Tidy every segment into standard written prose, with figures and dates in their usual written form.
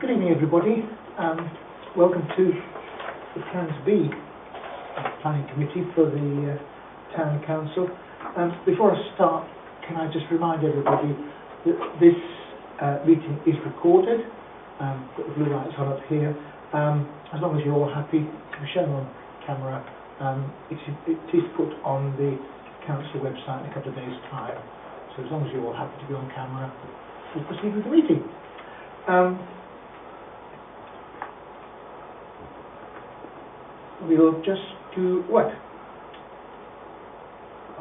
Good evening, everybody. Welcome to the Plans B Planning Committee for the Town Council. Before I start, can I just remind everybody that this meeting is recorded. Got the blue lights on up here. As long as you're all happy to be shown on camera, it is put on the council website in a couple of days' time. So as long as you're all happy to be on camera, we'll proceed with the meeting. We'll just do what?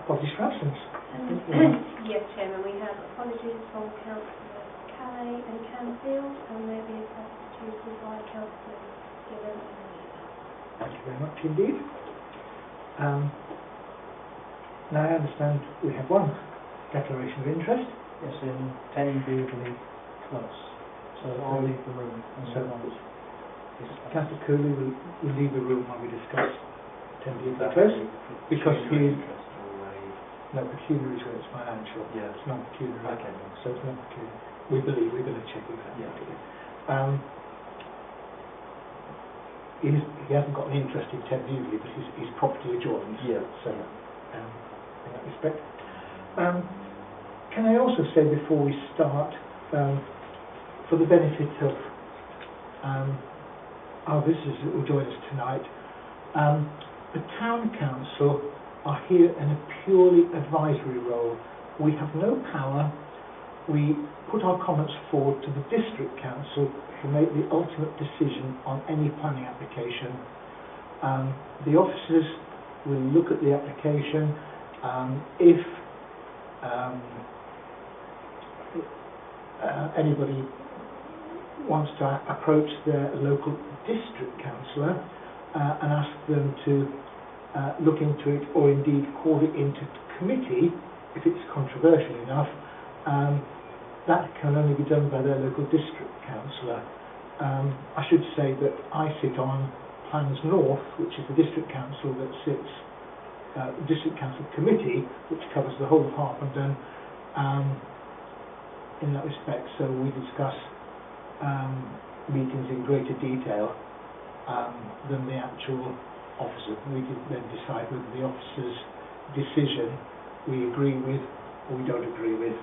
Apologies for absence. Yes, Chairman, we have apologies from Councillors Calais and Canfield, and there is substituted by Councillors Gillen and Leader. Thank you very much indeed. Now I understand we have one declaration of interest. Yes, in 10 Jubilee Close. So I'll leave the room and so on. Councillor Cooley will leave the room when we discuss 10 Jubilee Close, because he is no pecuniary is where it's financial. Yeah. It's not pecuniary. Okay. So it's not pecuniary. We believe we're going to check with that. Yeah. He hasn't got an interest in 10 Jubilee, but he's property adjoins. Yeah. So in that respect. Can I also say before we start, for the benefit of our visitors that will join us tonight, the Town Council are here in a purely advisory role. We have no power. We put our comments forward to the District Council to make the ultimate decision on any planning application. The officers will look at the application. If anybody wants to approach their local district councillor and ask them to look into it, or indeed call it into committee if it's controversial enough, that can only be done by their local district councillor. I should say that I sit on Plans North, which is the district council that sits, district council committee, which covers the whole of Harpenden in that respect. So we discuss meetings in greater detail than the actual officer. We then decide whether the officer's decision we agree with or we don't agree with.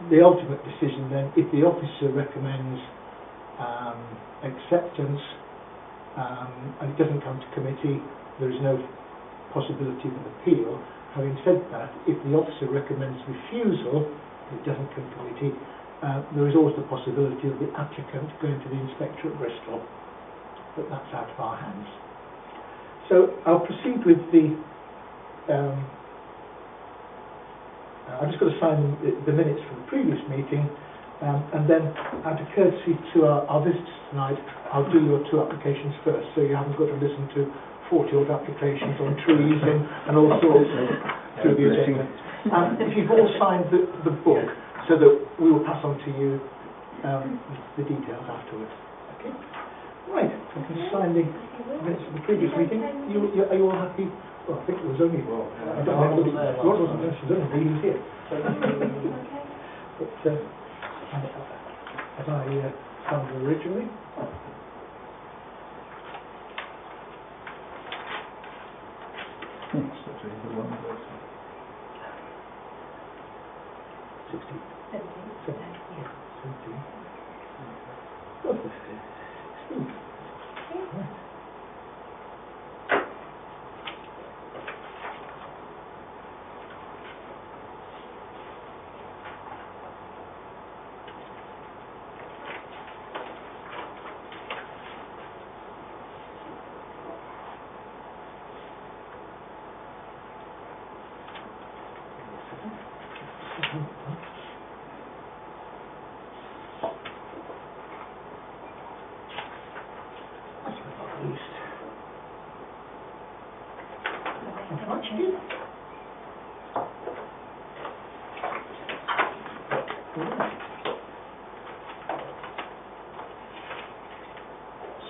The ultimate decision then, if the officer recommends acceptance and it doesn't come to committee, there is no possibility of an appeal. Having said that, if the officer recommends refusal, it doesn't come to committee, there is always the possibility of the applicant going to the inspector at Bristol, but that's out of our hands. So I'll proceed with the I've just got to sign the minutes from the previous meeting, and then out of courtesy to our visitors tonight, I'll do your two applications first, so you haven't got to listen to 40-odd applications on trees and all sorts through the agenda. If you've all signed the book, so that we will pass on to you the details afterwards. Okay. Right. I can sign the minutes of the previous meeting. Are you all happy? Well, I think it was only. I don't know. Rod wasn't there. He was here. But as I found originally. The one person. 16. 17. 17. Oh, 16. Right.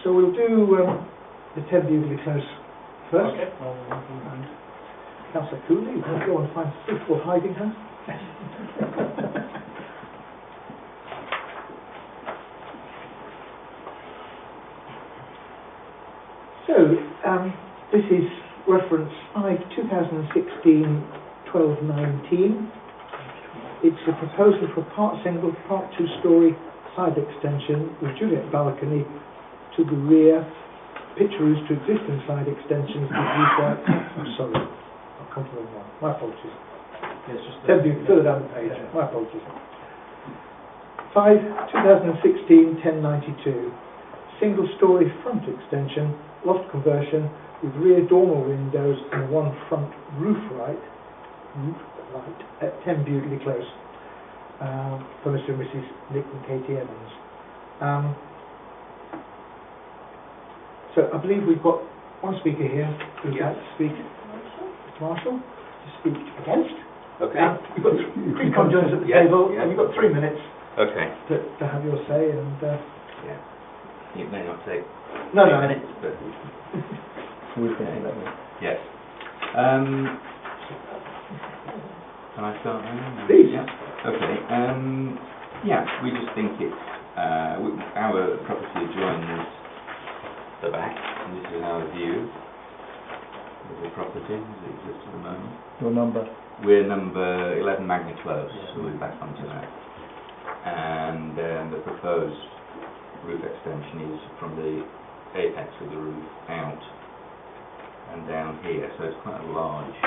So we'll do the 10 Jubilee Close first. Okay. And Councillor Cooley, you can go and find a suitable hiding house. This is reference 5/2016/12/19. It's a proposal for part single, part two-storey side extension with Juliet balcony to the rear, pitch roofs to existing side extensions with roof lights. I'm sorry, I'll come to them now. My apologies. Yes, just Further down the page. My apologies. 5/2016/1092. Single-storey front extension, loft conversion with rear dormer windows and one front roof light at 10 Bewdley Close. For Mr. and Mrs. Nick and Katie Evans. So I believe we've got one speaker here who'd like to speak. Mr. Marshall, to speak against. Okay. We've got three conjoiners at the table, and you've got 3 minutes Okay. to have your say. And Yeah. It may not take no, 3 no. minutes, but yes. Can I start now? Please. Yeah. Okay. Yeah, we just think it's our property adjoins the back, and this is our view of the property as it exists at the moment. Your number? We're number 11 Magna Close, Yeah. so we're back onto that. And the proposed roof extension is from the apex of the roof out and down here, so it's quite a large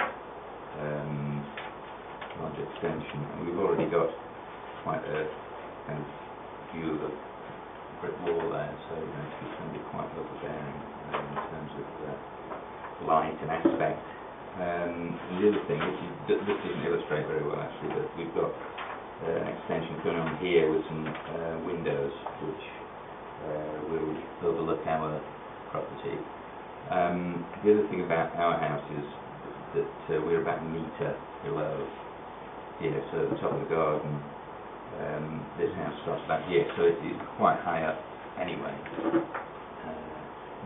extension, and we've already got quite a kind of view of the brick wall there, so it's going to be quite overbearing in terms of light and aspect. And the other thing, this doesn't illustrate very well actually, that we've got an extension going on here with some windows which will overlook our property. The other thing about our house is that we're about a metre below here, so at the top of the garden, this house starts back here, so it's quite high up anyway.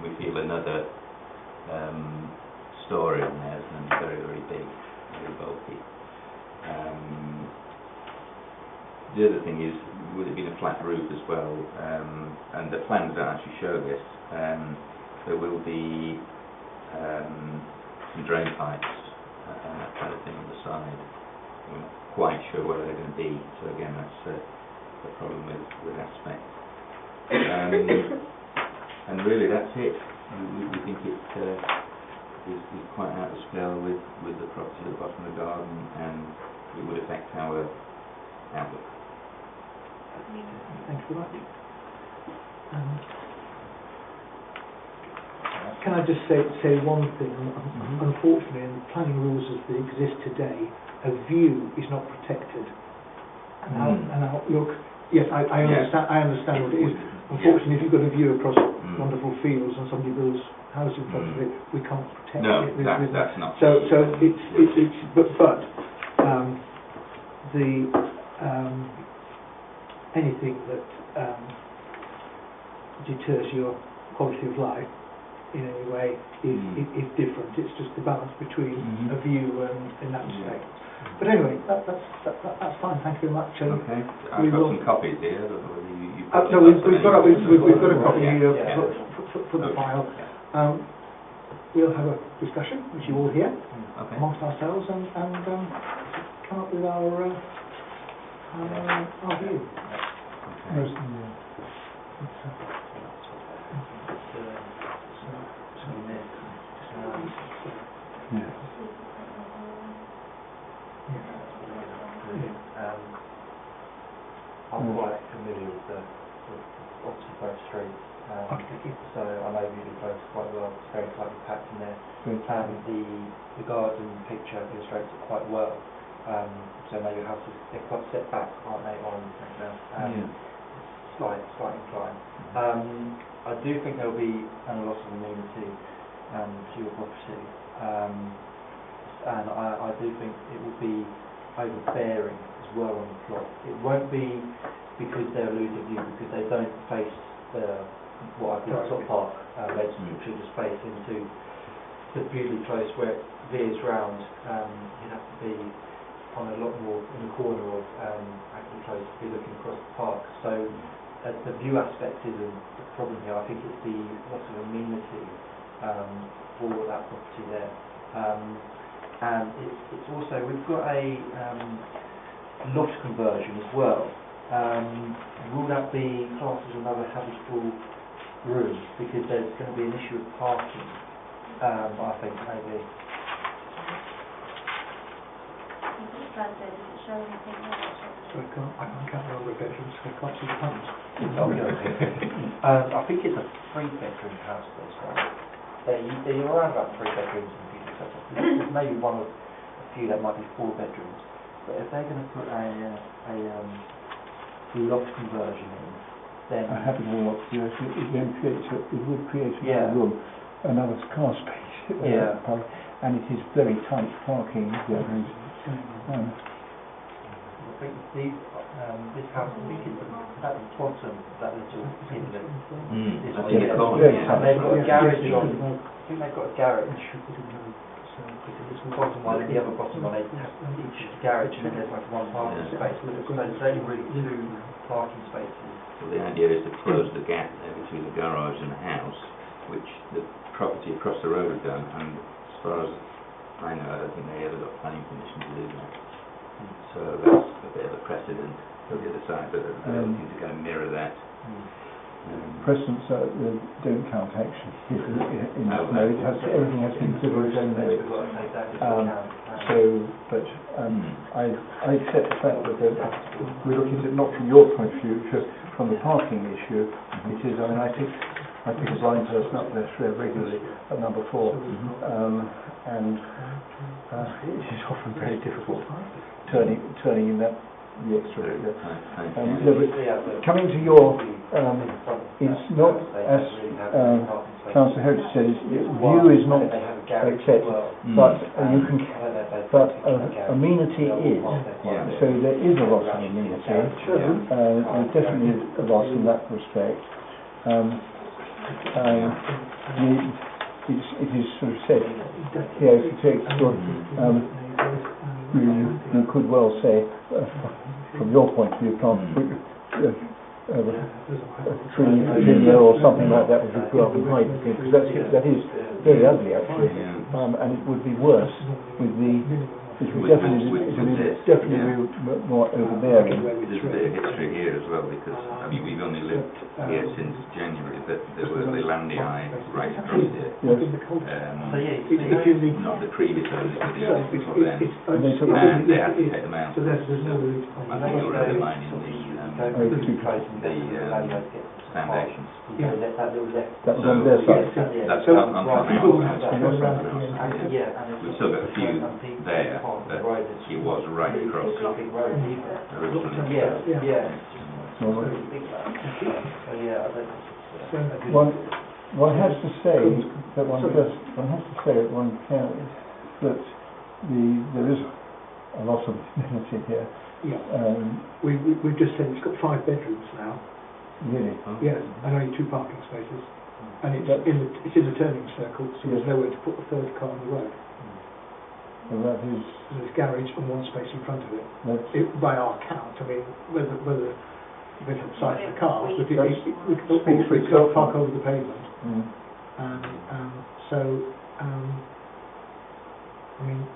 We feel another story in there is going to be very, very big, very bulky. The other thing is, with it being a flat roof as well, and the plans don't actually show this, there will be some drain pipes and that kind of thing on the side. We're not quite sure where they're going to be, so again that's the problem with aspect. And really that's it. We think it is quite out of scale with the property at the bottom of the garden, and it would affect our outlook. thank you very much. Can I just say one thing? Unfortunately, in the planning rules as they exist today, a view is not protected. And now look, yes, I understand. I understand what it is. Unfortunately, if you've got a view across wonderful fields and somebody builds a house in front of it, we can't protect it. No, that's not. So it's but the anything that deters your quality of life in any way is different. It's just the balance between a view and in that respect. But anyway, that's fine. Thank you very much. Okay, I've got some copies here. We've got a copy here for the file. We'll have a discussion, which you all hear, amongst ourselves, and come up with our view. I'm quite familiar with Oxford Grove Street, so I know Bewdley Close quite well. It's very tightly packed in there. The garden picture illustrates it quite well. So now your houses, they're quite set back, aren't they, on slight incline. I do think there'll be a loss of amenity to your property, and I do think it will be overbearing as well on the plot. It won't be because they're losing view, because they don't face what I call top park legs, which will just face into the Bewdley Close where it veers round. You'd have to be on a lot more in the corner of Acton Close to be looking across the park. So the view aspect isn't the problem here. I think it's the loss of amenity for that property there. And it's also, we've got a loft conversion as well. Will that be classed as another habitable room? Because there's going to be an issue of parking, I think, maybe. Does it show anything else? So I can't count the number of bedrooms, so I can't see the panels. I think it's a 3-bedroom house, though, so you're around about 3 bedrooms and things like that. There's maybe one of a few that might be 4 bedrooms. But if they're going to put a loft conversion in, then a habitable loft, yes, it would create Yeah. another room, another car space. Yeah. And it is very tight parking. I think this house, I think it's at the bottom of that little inlet. I think it's called, very And tight. they've got a garage on, I think they've got a garage. This bottom one and the other bottom one, they have each garage and then there's like one parking space. So there's only really 2 parking spaces. So the idea is to close the gap there between the garage and the house, which the property across the road have done, and as far as I know, I don't think they ever got planning permission to do that. So that's a bit of a precedent for the other side, but they're looking to kind of mirror that. Precedents don't count actually. In this mode, everything has to be considered its own merit. We've got to take that into account. But I accept the fact that we're looking at it not from your point of view, just from the parking issue. It is. I mean, I pick a blind person up there regularly at number 4, and it is often very difficult turning in that the extra. Coming to your, it's not as Councillor Heritage said. View is not accepted, but you can. But amenity is. So there is a loss of amenity. There's definitely a loss in that respect. It is sort of said here, if you take sort of, you could well say, from your point of view, plant a tree, a linear or something like that, which would go up and hide the thing, because that is very ugly actually, and it would be worse with the. It would definitely be more overbearing. There's a bit of history here as well, because I mean we've only lived here since January, but there were the landii right across here. Not the previous owners, but the owners before then, and they had to take them out. I think you're undermining the foundations. That was on their side. That's on our house. We've still got a few there, but it was right across originally. One has to say that there is a lot of amenity here. We've just said it's got 5 bedrooms now. Really? Yes, and only 2 parking spaces, and it's in the turning circle, so there's nowhere to put the 3rd car on the road. Well, that is. And there's garage and 1 space in front of it. By our count, I mean whether depends on the size of the cars, but it's got to park over the pavement, and so I mean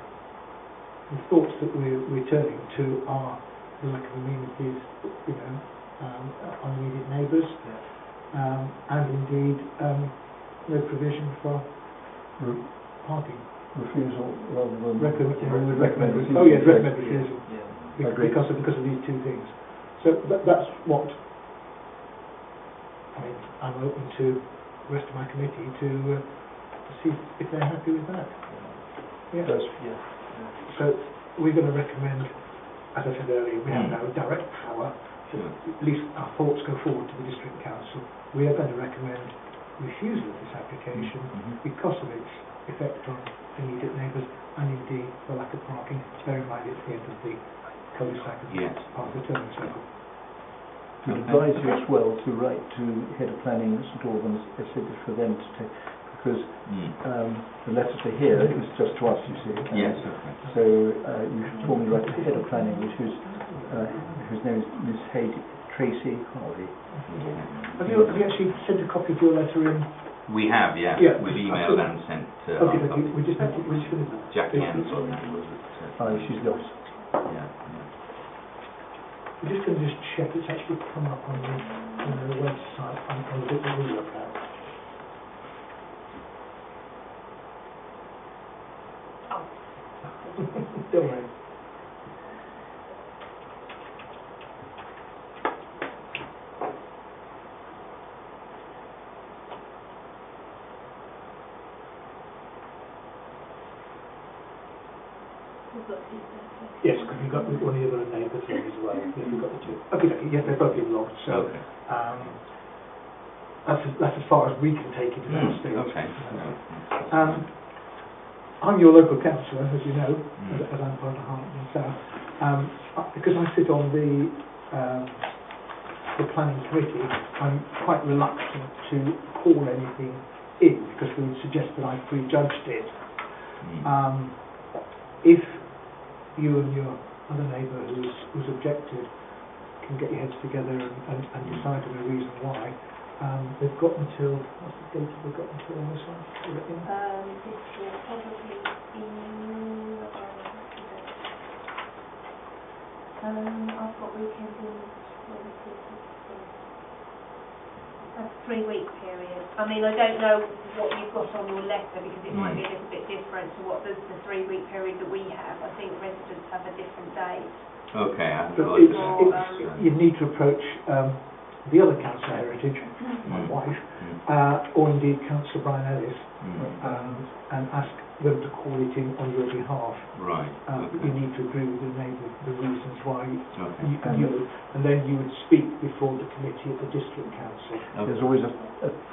the thoughts that we're turning to are the lack of amenities, on immediate neighbours, and indeed no provision for parking. Refusal rather than recommend refusal. Oh yes, recommend refusal. Because of these 2 things. So that's what I mean. I'm open to the rest of my committee to see if they're happy with that. So we're going to recommend, as I said earlier, we have no direct power. So at least our thoughts go forward to the district council. We are going to recommend refusal of this application because of its effect on immediate neighbours and indeed the lack of parking. Bear in mind it's the end of the cul-de-sac as part of the turning circle. To advise you as well to write to Head of Planning at St Albans, for them to take, because the letter to here is just to us, you see. So you should formally write to Head of Planning, whose name is Miss Tracy Harvey. Have you actually sent a copy of your letter in We have, yeah. Yeah. We've emailed and sent Okay, hard copies. we just need to... Jackie Ansel, I think, was it? Oh, she's lost. Yeah. We're just going to just check it's actually come up on the website on the bit that we look at. Don't worry. Yes, because we've got one of the other neighbours in as well. Yeah, we've got the two. Okay, yes, they've both been logged, so Okay. that's as far as we can take it at that stage. Okay. I'm your local councillor, as you know, as I'm part of Harpenden South. Because I sit on the planning committee, I'm quite reluctant to call anything in because we would suggest that I prejudged it. If you and your other neighbour who's objected can get your heads together and decide on a reason why, they've got until, what's the date they've got until on this one? Is it in? This will probably be, I've got weekend in, a 3-week period. I mean, I don't know what you've got on your letter because it might be a little bit different to what the 3-week period that we have. I think residents have a different date. Okay, I But look you need to approach the other councillor Heritage, my wife, or indeed Councillor Brian Ellis, and ask them to call it in on your behalf. Right. You need to agree with the neighbour the reasons why Okay. and then you would speak before the committee at the district council. There's always a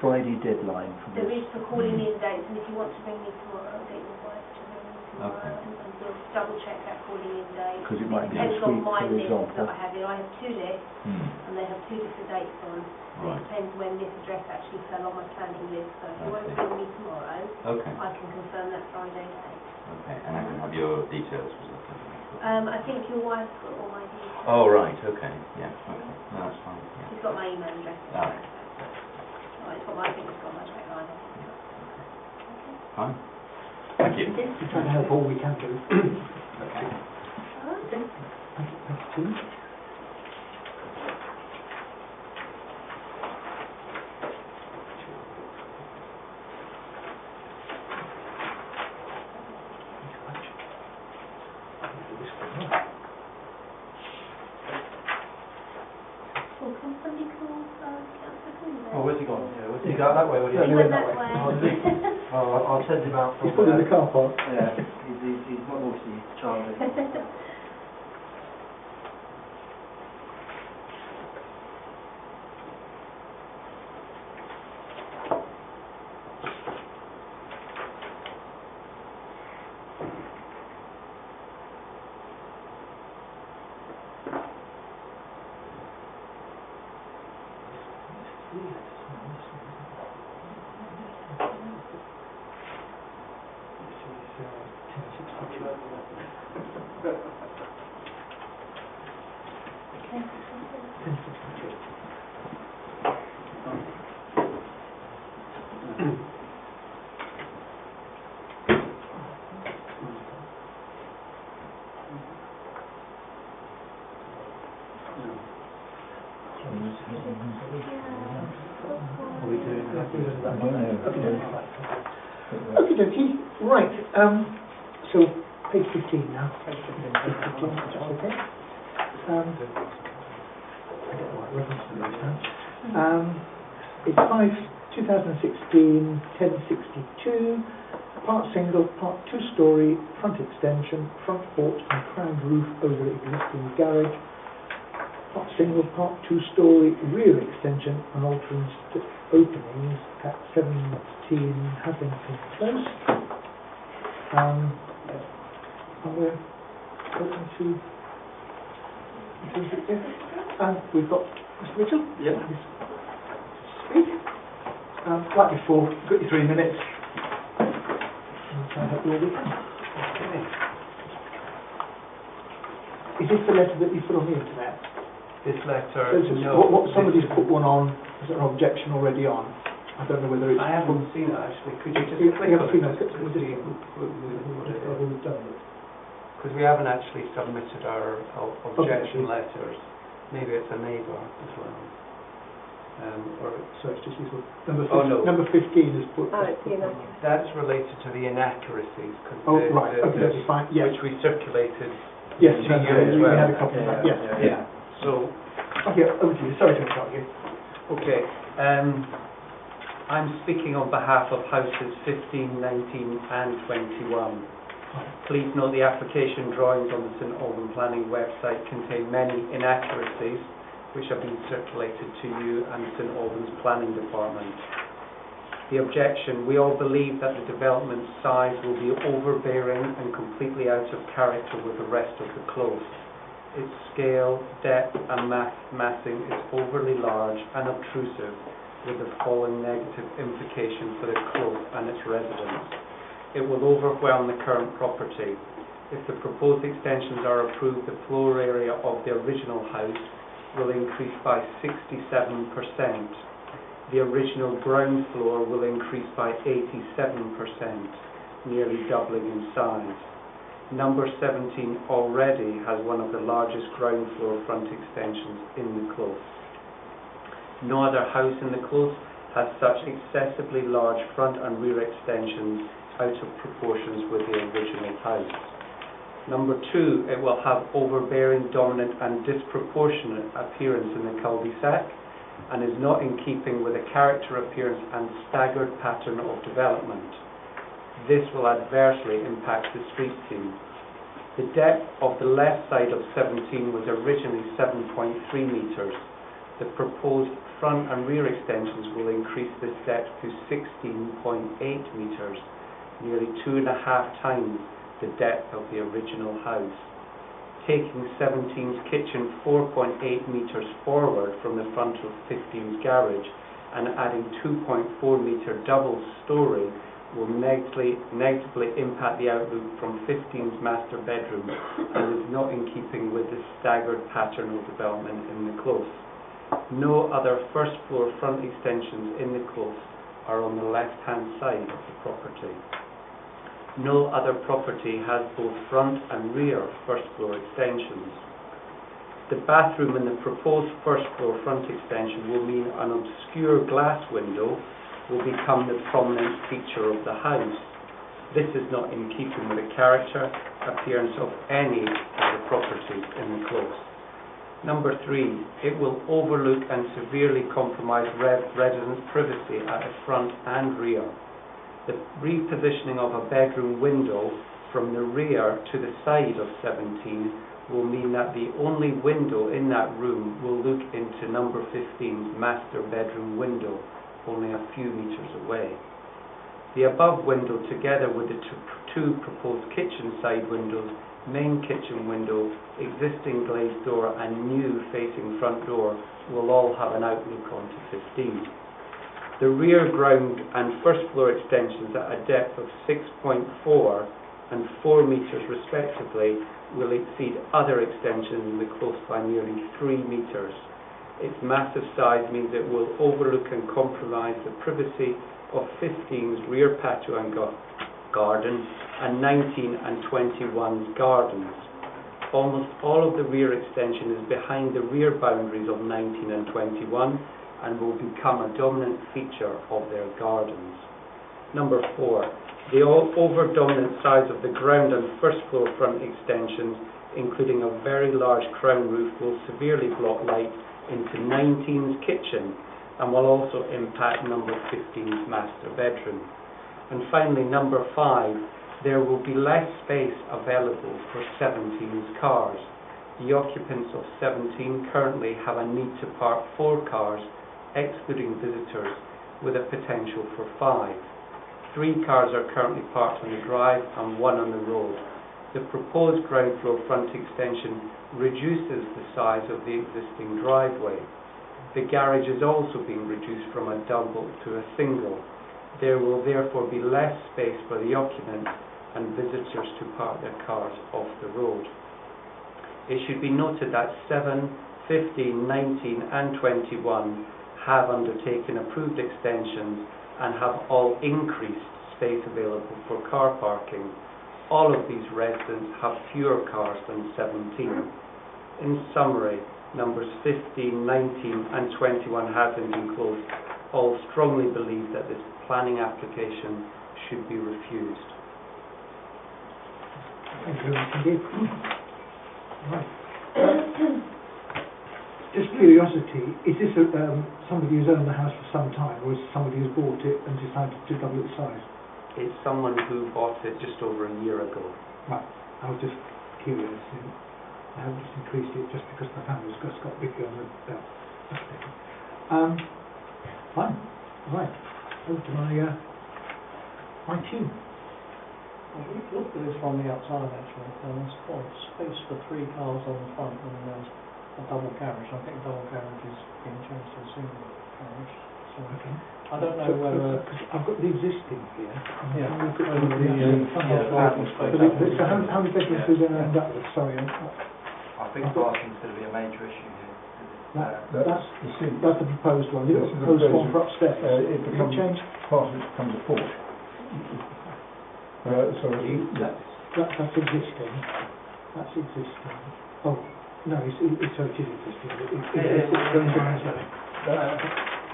Friday deadline for There this. is for calling in dates, and if you want to ring me tomorrow, I'll get your wife to ring me tomorrow, and we'll double check that calling in date. Because it might be Depends this on week, my for list example. that I have. I have 2 lists, and they have 2 different dates on. Right. It depends when this address actually fell on my planning list. So if you want to ring me tomorrow, Okay. I can confirm that Friday date. Okay. And I can have your details. I think your wife's got all my details. Oh, right. Okay. Yeah. Okay. No, that's fine. Yeah. She's got my email address. Ah. I think it's got my direct line. Fine. Thank you. We're trying to help all we can do. Okay. Okay. Thank you. Well, can somebody call Councillor Cooley? Oh, where's he gone? Yeah, where's he go that way? Or He went that way. Oh, I'll send him out He's from put in the car park. Yeah, he's not naughty, he's charming. What are we doing? I don't know. Okie dokie. Right. So page 15 now. Page 15. That's okay. I get the right reference to those now. It's 2016 1062. Part single, part 2-storey, front extension, front porch and crowned roof over existing garage. Part single, part 2-storey, rear extension and altering openings at 17 Harpenden Close. And we're open to and we've got Mr. Mitchell. Yeah. Speak. Like before, got you 3 minutes. I'll try and help you all we can. Okay. Is this the letter that you put on the internet? This letter, So it's just no. what somebody's put one on, is there an objection already on? I don't know whether it's... I haven't seen it actually. Could you just We click have on a few it? minutes. We'll just... What it is? We've done it. Because we haven't actually submitted our objection Okay. letters. Maybe it's a neighbour as well. Or So it's just useful. Oh, no. Number 15 is put... Oh, it's the that's related to the inaccuracies. Cause Oh, right, okay, fine, yes. Which we circulated. Yes, to you as we well. had a copy of that, yes. Yeah. So, Okay, over to you. Sorry to interrupt you. okay. I'm speaking on behalf of houses 15, 19 and 21. Please note the application drawings on the St Albans Planning website contain many inaccuracies which have been circulated to you and the St Albans Planning Department. The objection: we all believe that the development size will be overbearing and completely out of character with the rest of the close. Its scale, depth and massing is overly large and obtrusive, with the following negative implication for the close and its residents. It will overwhelm the current property. If the proposed extensions are approved, the floor area of the original house will increase by 67%. The original ground floor will increase by 87%, nearly doubling in size. Number 17 already has one of the largest ground floor front extensions in the close. No other house in the close has such excessively large front and rear extensions out of proportions with the original house. Number 2, it will have overbearing, dominant and disproportionate appearance in the cul-de-sac and is not in keeping with the character, appearance and staggered pattern of development. This will adversely impact the street scene. The depth of the left side of 17 was originally 7.3 metres. The proposed front and rear extensions will increase this depth to 16.8 metres, nearly 2.5 times the depth of the original house. Taking 17's kitchen 4.8 metres forward from the front of 15's garage and adding 2.4 metre double storey will negatively impact the outlook from 15's master bedroom and is not in keeping with the staggered pattern of development in the close. No other first floor front extensions in the close are on the left hand side of the property. No other property has both front and rear first floor extensions. The bathroom in the proposed first floor front extension will mean an obscure glass window will become the prominent feature of the house. This is not in keeping with the character, appearance of any of the properties in the close. Number 3, it will overlook and severely compromise residents' privacy at the front and rear. The repositioning of a bedroom window from the rear to the side of 17 will mean that the only window in that room will look into number 15's master bedroom window, only a few metres away. The above window, together with the two proposed kitchen side windows, main kitchen window, existing glazed door and new facing front door, will all have an outlook onto 15. The rear ground and first floor extensions at a depth of 6.4 and 4 metres respectively will exceed other extensions in the close by nearly 3 metres. Its massive size means it will overlook and compromise the privacy of 15's rear patio and garden and 19 and 21's gardens. Almost all of the rear extension is behind the rear boundaries of 19 and 21 and will become a dominant feature of their gardens. Number 4, the over-dominant size of the ground and first floor front extensions, including a very large crown roof, will severely block light into 19's kitchen and will also impact number 15's master bedroom. And finally, number 5, there will be less space available for 17's cars. The occupants of 17 currently have a need to park 4 cars, excluding visitors, with a potential for 5. 3 cars are currently parked on the drive and 1 on the road. The proposed ground floor front extension reduces the size of the existing driveway. The garage is also being reduced from a double to a single. There will therefore be less space for the occupants and visitors to park their cars off the road. It should be noted that 7, 15, 19 and 21 have undertaken approved extensions and have all increased space available for car parking. All of these residents have fewer cars than 17. In summary, numbers 15, 19 and 21 having been closed, all strongly believe that this planning application should be refused. Thank you very much indeed. Right. Just curiosity, is this somebody who's owned the house for some time, or is it somebody who's bought it and decided to double its size? It's someone who bought it just over a year ago. Right. I was just curious. I haven't just increased it just because the family's just got bigger on the belt. Fine. Right. Over to my team. Well, we looked at this from the outside actually, and there's quite space for 3 cars on the front, and there's a double garage. I think double garage is being changed to a single garage. So Okay. I don't know whether. Because I've got the existing here. Yeah. I've got Whether so how many bedrooms is there end up with? Sorry. I think parking's going to be a major issue here. That's the That's the proposed one. You've got This the is the proposed one proposed- for upstairs. it Has becomes it changed? part of it becomes a porch. That's existing. That's existing. Oh, no, it's existing.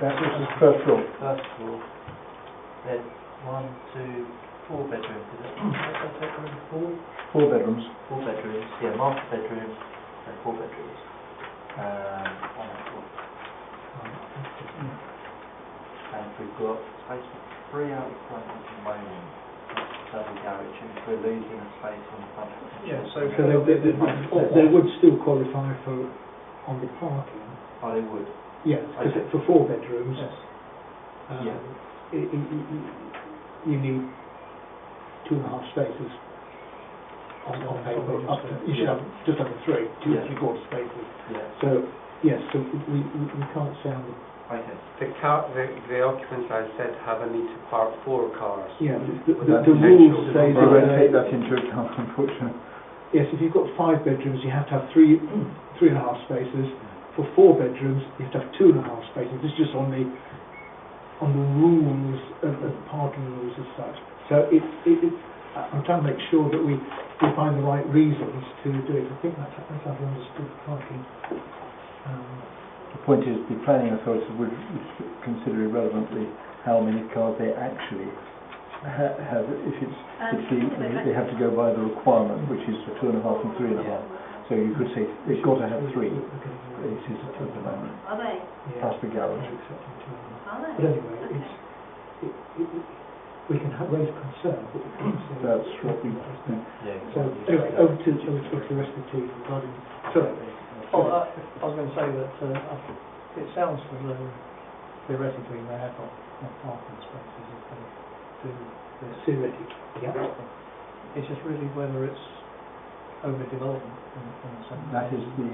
That's the first floor. First floor, then 1, 2, 4 bedrooms, is it? Four bedrooms. 4 bedrooms, yeah, master bedrooms and 4 bedrooms. On that floor. And we've got space for 3 out the front at the moment. Double garage, and we're losing a space on the front. Yeah, so they would still qualify for on the parking. Oh, they would. Yes, because for 4 bedrooms, yes. Yeah. You need 2.5 spaces on paper. You should have just under 3, 2 Yeah. 3/4 spaces. Yeah. So yes, so we can't say on the Okay. The occupants, I said, have a need to park 4 cars. yeah the Potential rules to say They won't take that that into account, unfortunately. yes, if you've got 5 bedrooms, you have to have 3.5 spaces. For 4 bedrooms, you have to have 2.5 spaces. This is just on the rules of parking rules as such. So I'm trying to make sure that we find the right reasons to do it. I think that's how we understood parking. The point is, the planning authority would consider irrelevantly how many cars they actually have. If they have to go by the requirement, which is for 2.5 and 3.5. So you could say they've got to have 3. It is at the moment. Are they? Plus the garage. Are they? But anyway, we can raise concern, but we can't say. That's what we. Yeah. So anyway, over to the rest of the team regarding. Sorry. Oh, I was going to say that it sounds as though theoretically they have got enough parking spaces if they do this. Theoretic. Yeah. It's just really whether it's overdevelopment in a sense. That is the.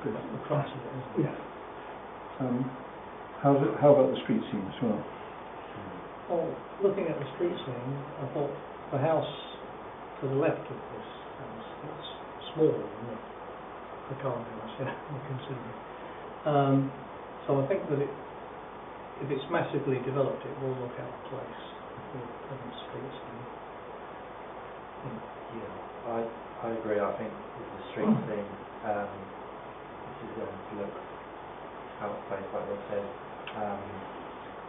That's the crux of it, isn't it? Yeah. How about the street scene as well? Well, looking at the street scene, I thought the house to the left of this house, it's smaller than the current house, yeah, I'm considering. So I think that if it's massively developed, it will look out of place with the street scene. Yeah, I agree. I think with the street scene, this is going to look out of place, like they said.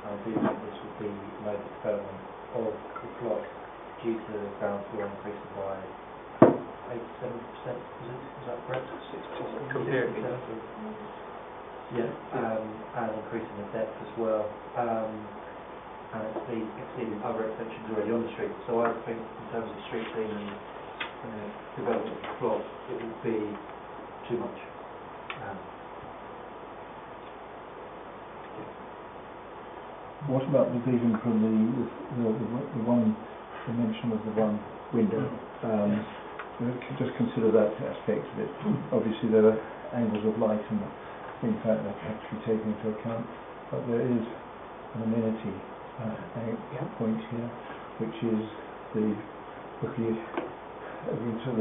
I do think this would be no development of the plot due to the ground floor increasing by 87%. Is that correct? 60%. Compared to yeah, and increasing the depth as well. And exceeding other extensions already on the street. So I think in terms of street scene and development of the plot, it would be too much. What about the vision from the one dimension of the one window? Just consider that aspect of it. Obviously there are angles of light and things like that have to be taken into account, but there is an amenity point here, which is the looking into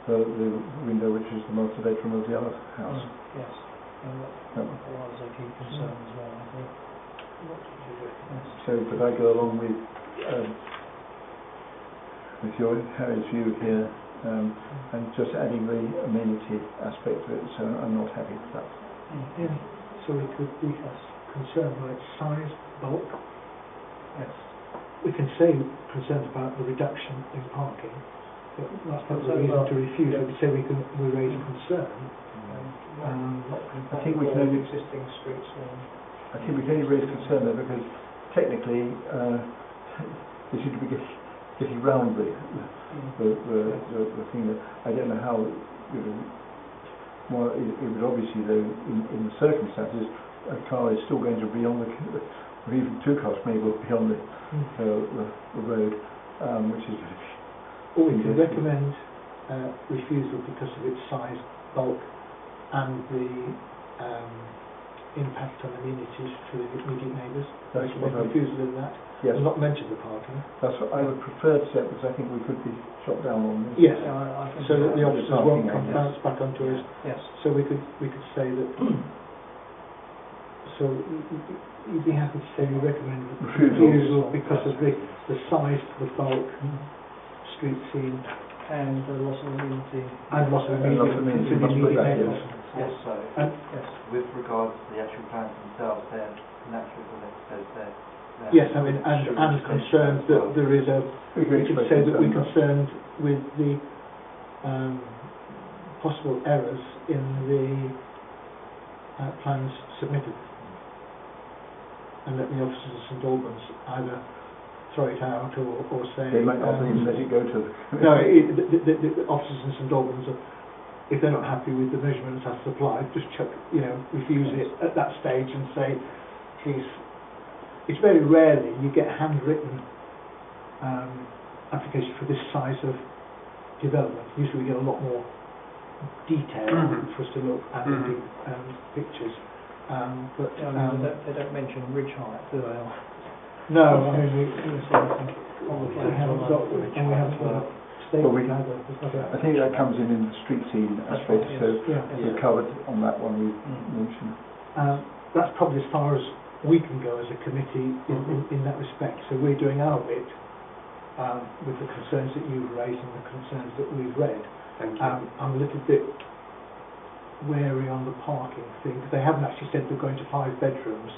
the window, which is the master bedroom of the other house. Yes. that was a key concern as well, I think. So could I go along with Harry's view here, and just adding the amenity aspect of it, so I'm not happy with that. Yeah, so we could be concerned about size, bulk. Yes. We can say concerned about the reduction in parking, but that's not the reason to refuse. We could say we raise concern. I think we can only existing streets. I think we can only raise concern there because technically they seem to be getting round the thing. That I don't know how. Well, it would obviously, though, in the circumstances, a car is still going to be on the, or even two cars may well be on the road, which is. Or we can recommend refusal because of its size, bulk, and the impact on amenities for the immediate neighbours. That's what I refusal in that. Yes. And not mention the parking. That's what I would prefer to say, because I think we could be shot down on this. Yes. I think So that the Yeah, officers the won't parking, come bounce back onto us. Yes. So we could say that. So you'd be happy to say we recommend refusal because of the size, the bulk, street scene, and the loss of amenity. and loss of amenity to the immediate neighbours. Yes, so, And Yes. with regards to the actual plans themselves, they're naturally, as it says there. yes, I mean, and concerned that there is a. We could say that we're concerned with the possible errors in the plans submitted, and that the officers of St Albans either throw it out or say. They might not even let it go to the. No, the officers in St Albans, if they're not happy with the measurements as supplied, just refuse it at that stage and say, please. It's very rarely you get handwritten application for this size of development. Usually we get a lot more detail for us to look at indeed pictures. But they don't mention ridge height, do they? no, I mean we haven't got ridge and we haven't got a statement either. I think that comes in the street scene aspect, right, so Yeah. we're covered on that one we mentioned. That's probably as far as we can go as a committee in that respect. So we're doing our bit with the concerns that you've raised and the concerns that we've read. Thank you. I'm a little bit wary on the parking thing, because they haven't actually said they're going to 5 bedrooms,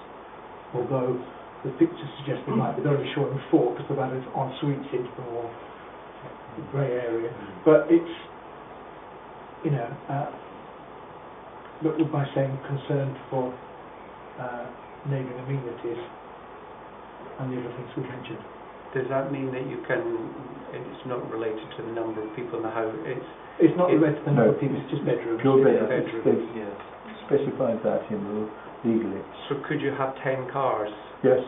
although the pictures suggest they might be. They're only showing 4 because they've added en suites into the more grey area. But it's, look, by saying concerned for neighbouring amenities and the other things we mentioned. Does that mean that it's not related to the number of people in the house? It's not related to the number of No, people, it's just bedrooms. Pure Yeah, bedrooms. bedrooms. They've specified that in the legally. So could you have 10 cars? Yes,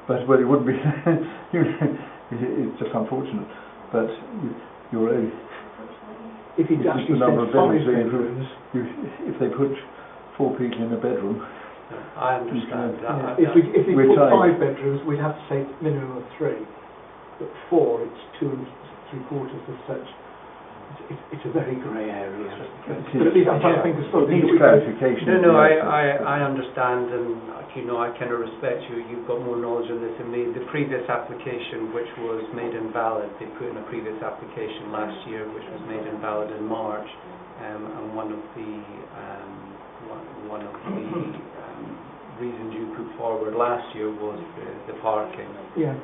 but it wouldn't be. It's just unfortunate, but you're only. If you'd It's actually the number said of 5 bedrooms bedrooms, If they put 4 people in a bedroom, I understand that. if we We're put tied. 5 bedrooms, we'd have to say minimum of 3. But 4, it's 2 3/4 as such. It's a very grey area. But at least I'm trying to think of it something needs that we can. clarification. No, I understand, and I kind of respect you. You've got more knowledge on this than me. The previous application, which was made invalid, they put in a previous application last year, which was made invalid in March, and one of the reasons you put forward last year was the parking. Yeah.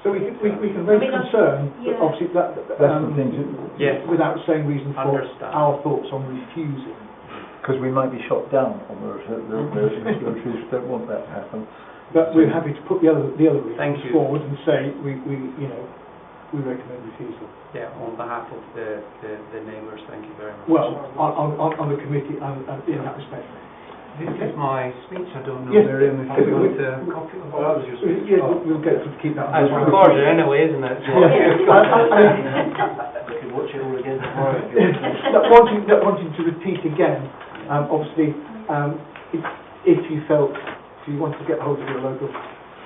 So we can raise concern, but yeah. obviously That's the thing, Yes. without saying reason for Understand. our thoughts on refusing. because we might be shot down on the rotaries don't want that to happen. But we're happy to put the other Thank reasons you. forward and say we recommend refusal. Yeah, on behalf of the neighbours, thank you very much. Well, on the committee and in that respect. This is my speech, I don't know, Yes. Miriam, if you want to... Yeah, we'll get to keep that. It's recorded anyway, isn't it? Yeah. We could watch it all again tomorrow. Not wanting to repeat again, obviously, if you want to get hold of your local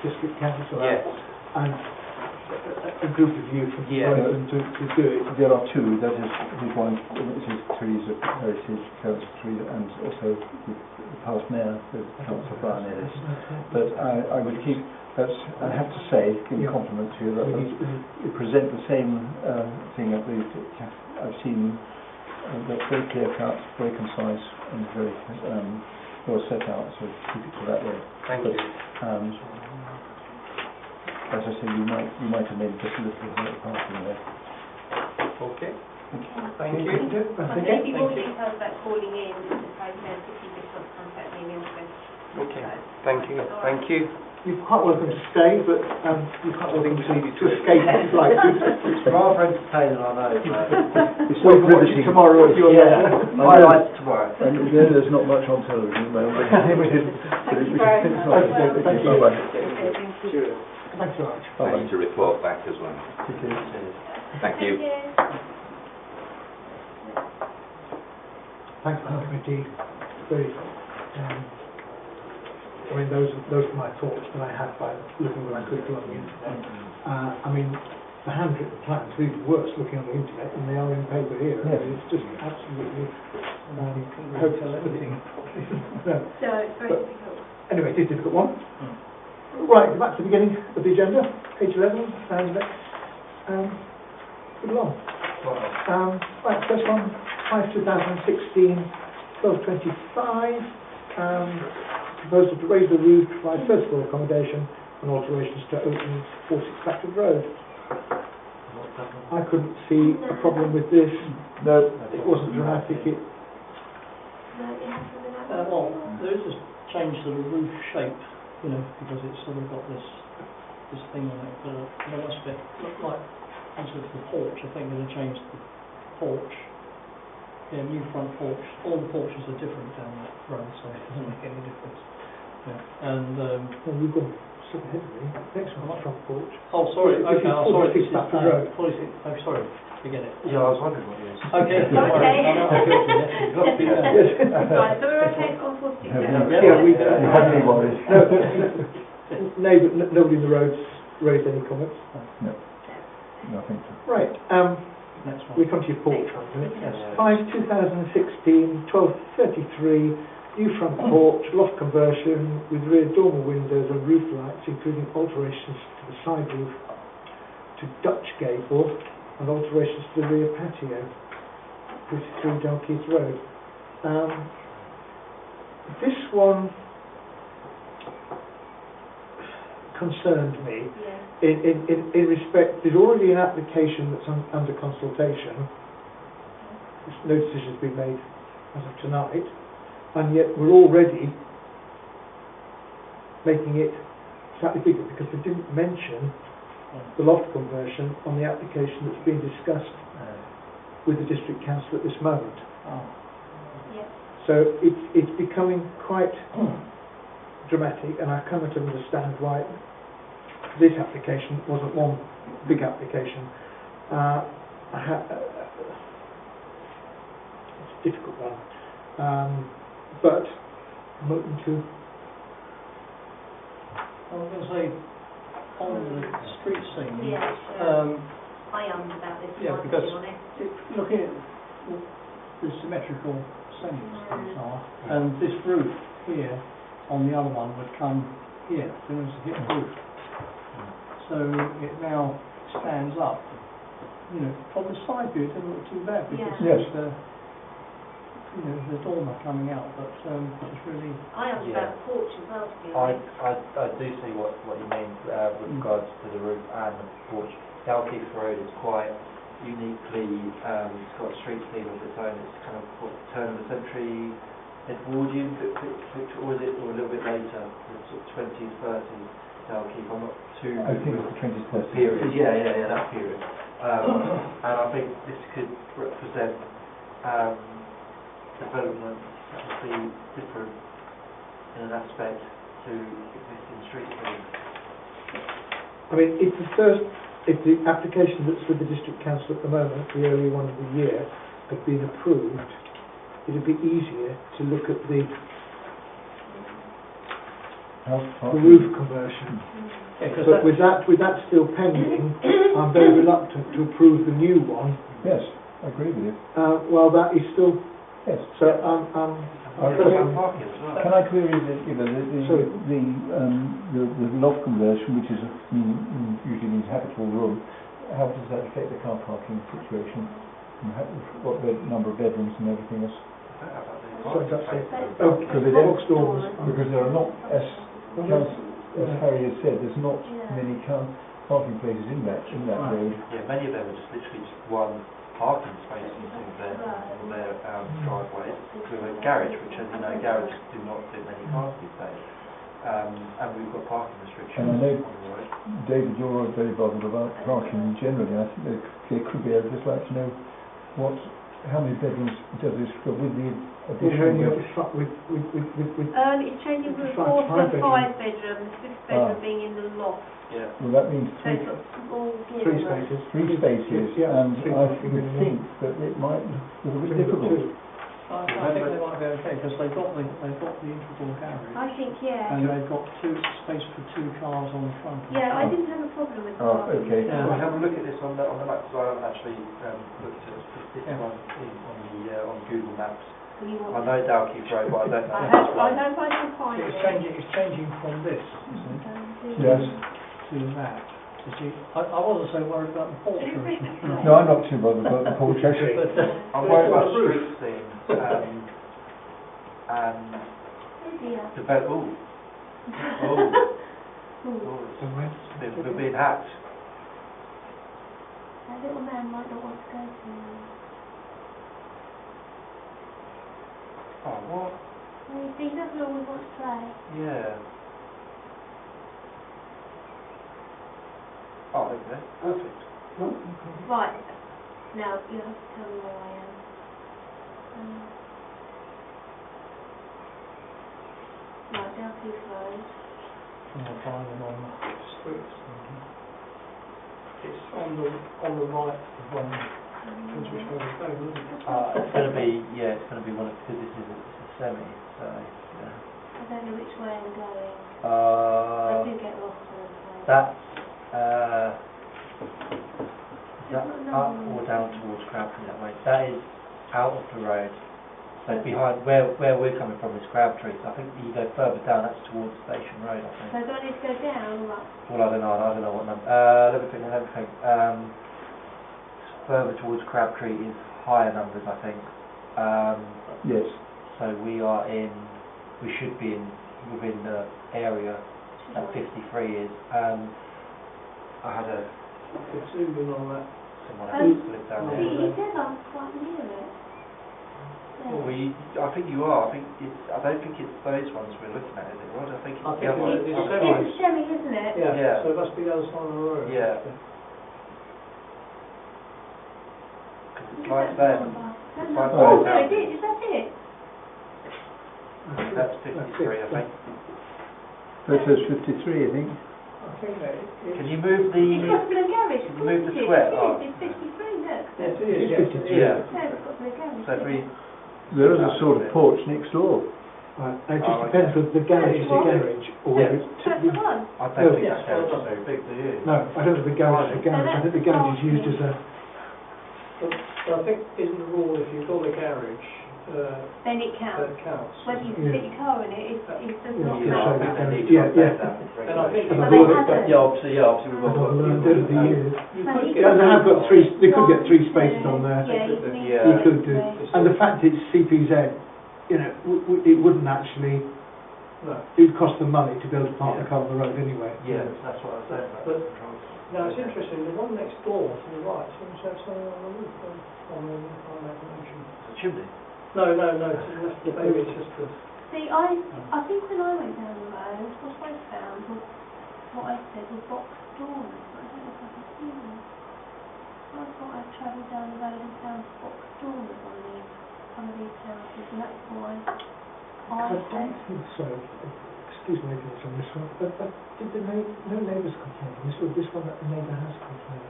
district councillor Yes. and a group of you from Yeah. Brighton to do it. There are two, that is one, which is trees of heritage, council tree, and also the past mayor, the Councillor Brian Ellis. But I would keep, I have to say, give a compliment to you, that you present the same thing at the, I've seen, that's very clear cut, very concise, and very well set out, so keep it to that way. Thank you. As I say, you might amend just a little bit of parking there. Okay. Thank you. I can give you more details about calling in, just to say, if you just want to contact me in the office. Okay. Thank you. Thank you. You're quite welcome to stay, but you're quite welcome to escape if you'd like to. It's rather entertaining, I know, but... It's We'll watch it tomorrow if you're Yeah, highlights tomorrow. And there's not much on television at the moment. Thank you very much. Thank you. Bye-bye. Thanks so much. I need to report back as well. Thank you. Thanks, Planning Committee. Very, I mean, those are my thoughts that I had by looking when I could on the internet. I mean, the handwritten plans are even worse looking on the internet than they are in paper here. Yes. I mean, it's just absolutely hopeless. No, it's very difficult. Anyway, it is a difficult one. Right, back to the beginning of the agenda, page 11, and let's move along. Right, first one, 5/2016, 12:25. Proposal to raise the roof, provide first floor accommodation and alterations to open 46 Stafford Road. I couldn't see a problem with this. No. It wasn't dramatic. Well, there is a change to the roof shape, because it's sort of got this thing on it, but the rest of it looked like, also the porch, I think they're going to change the porch. Yeah, new front porch. All the porches are different down that road, so it doesn't make any difference. Yeah. And Well, you've got sort of ahead of me. Next one, front porch. oh, sorry. This is Okay, sorry. 46 Stafford Road. 46. Oh, sorry. Forget it. Yeah, I was wondering what it is. Okay. Don't worry. I'm not guilty yet. You've got to be there. Yes. Right, so we're okay on 46. Yeah, we You have any worries? Nobody in the roads raised any comments. No. Nothing to. Right, Next one. we come to your porch one, isn't it? Yes. 5/2016, 12:33, new front porch, loft conversion with rear dormer windows and roof lights, including alterations to the side roof to Dutch gable and alterations to the rear patio, 53 Dalkeith Road. This one concerned me. Yeah. In respect, there's already an application that's under consultation. No decision's been made as of tonight, and yet we're already making it slightly bigger because they didn't mention the loft conversion on the application that's being discussed with the district council at this moment. Oh. Yeah. So it's becoming quite dramatic, and I cannot understand why this application wasn't one big application. It's a difficult one, but I'm open to. I was going to say, on the street scene, Yeah, I am about this yeah, one, to because be honest. looking at the symmetrical settings these are, and this roof here on the other one would come here, so it's a hip roof. So it now stands up. From the side view it doesn't look too bad because Yes. there's the dormer coming out, but it's really... I am about the porch as well, to be I honest. do see what you mean with regards to the roof and the porch. Dalkeith Road is quite uniquely, it's got a street scene of its own. It's kind of what, turn of the century, Edwardian picture, or is it a little bit later, the sort of 20s, 30s Dalkeith? I'm not too... I think it's the 20th period. Yeah, that period. And I think this could represent development that would be different in an aspect to existing street scenes. I mean, if the application that's with the district council at the moment, the early one of the year, had been approved, it would be easier to look at the roof conversion. But with that still pending, I'm very reluctant to approve the new one. Yes, I agree with you. Well, that is still, Yes. so, Can I query the loft conversion, which is usually means habitable room, how does that affect the car parking situation? And what number of bedrooms and everything else? Because there are not, as Harry has said, there's not many parking places in that road. Yeah, many of them are just literally just one parking space into their driveway with a garage, which, as you know, garages do not fit many cars these days. And we've got parking restrictions. And I know, on the road. David, you're very bothered about parking generally. I think there could be, I'd just like to know how many bedrooms does this go with the additional? It's changing from 4 to 5 bedrooms, the 5th bedroom being in the loft. Yeah. Well, that means So it's got small three spaces. three spaces, Yeah, and three I parking would in think that it might be a bit difficult. I think they might be okay, because they've got the integral garage. I think, yeah. And they've got space for 2 cars on the front. Yeah, I didn't have a problem with the Oh, parking. okay. Yeah. We'll have a look at this on the map, because I haven't actually looked at this one on Google Maps. You I want know Dalkeith Road, but I don't know. I know if I can find it. It's changing from this, isn't it, Yes. to that. You see, I wasn't so worried about the porch originally. No, I'm not too bothered about the porch actually. But, I'm worried about the street scene and the bed. We're being hacked. That little man might not want to go to. Oh, what? Well, you see, he doesn't always want to play. Yeah. Oh, there we go. Perfect. Right, now you have to tell me where I am. Right, Dalkeith Road. I'll find them on the streets. It's on the right of depends which way we go, isn't it? It's going to be, one of, because this is a semi, so, yeah. I don't know which way I'm going. I do get lost on the way. That's, is that up or down towards Crabtree that way? That is out of the road. So behind, where we're coming from is Crabtree. I think you go further down, that's towards Station Road, I think. So do I need to go down or up? Well, I don't know what number. Let me think. Further towards Crabtree is higher numbers, I think. Yes. So we should be within the area that 53 is. I had It's zooming on that. someone else lived down See, there. it says I'm quite near it. Yeah. I think you are. I don't think it's those ones we're looking at, is it, Rod? I think it's I the think other it's one. semi. It's a semi, isn't it? Yeah. So it must be the other side of the road. Yeah. Because it's like them. It's like Oh, those no, it houses. is that it? That's 53, I think. That says 53, I think. I think that Can you move the... It's got Blue Garage. Can you move the It is, square? it Oh. is, it's 53, look. Yes, it is. It's 53. Yeah. No, it's got Blue Garage. So if we... There is a sort of porch next door. Right, it just Oh, depends okay. whether the garage is a What? garage or Yeah. whether it's... That's the one. I don't think Yes, that garage well is very big, do you? No, I don't think the garage is a garage. I think the garage is used as a... But I think isn't the rule if you've got a garage, Then it counts. that counts. Whether you can fit your car in it, it does not Yeah, count. I think they need to Yeah, update yeah. that And I think- And Well, I've they always- haven't. obviously we've I've learned over the years. You No, could you get Yeah, they have got they could get 3 spaces on there. Yeah, you can Yeah. You could do. And the fact it's CPZ, you know, it wouldn't actually, No. it would cost them money to be able to park the car on the road anyway. Yeah, that's what I was saying about the But- controls. Now it's interesting, the one next door to the right seems to have something on the roof, on that dimension. It's a chimney. No, to the left, maybe it's just the... See, I think when I went down the road, what I found was, what I said was box doors. I don't know if I can see them. I thought I'd travelled down the road and found box doors on some of these houses, and that's why I I said, don't think so. Excuse me ignorance on this one, but did no neighbours complain? This one that the neighbour has complained.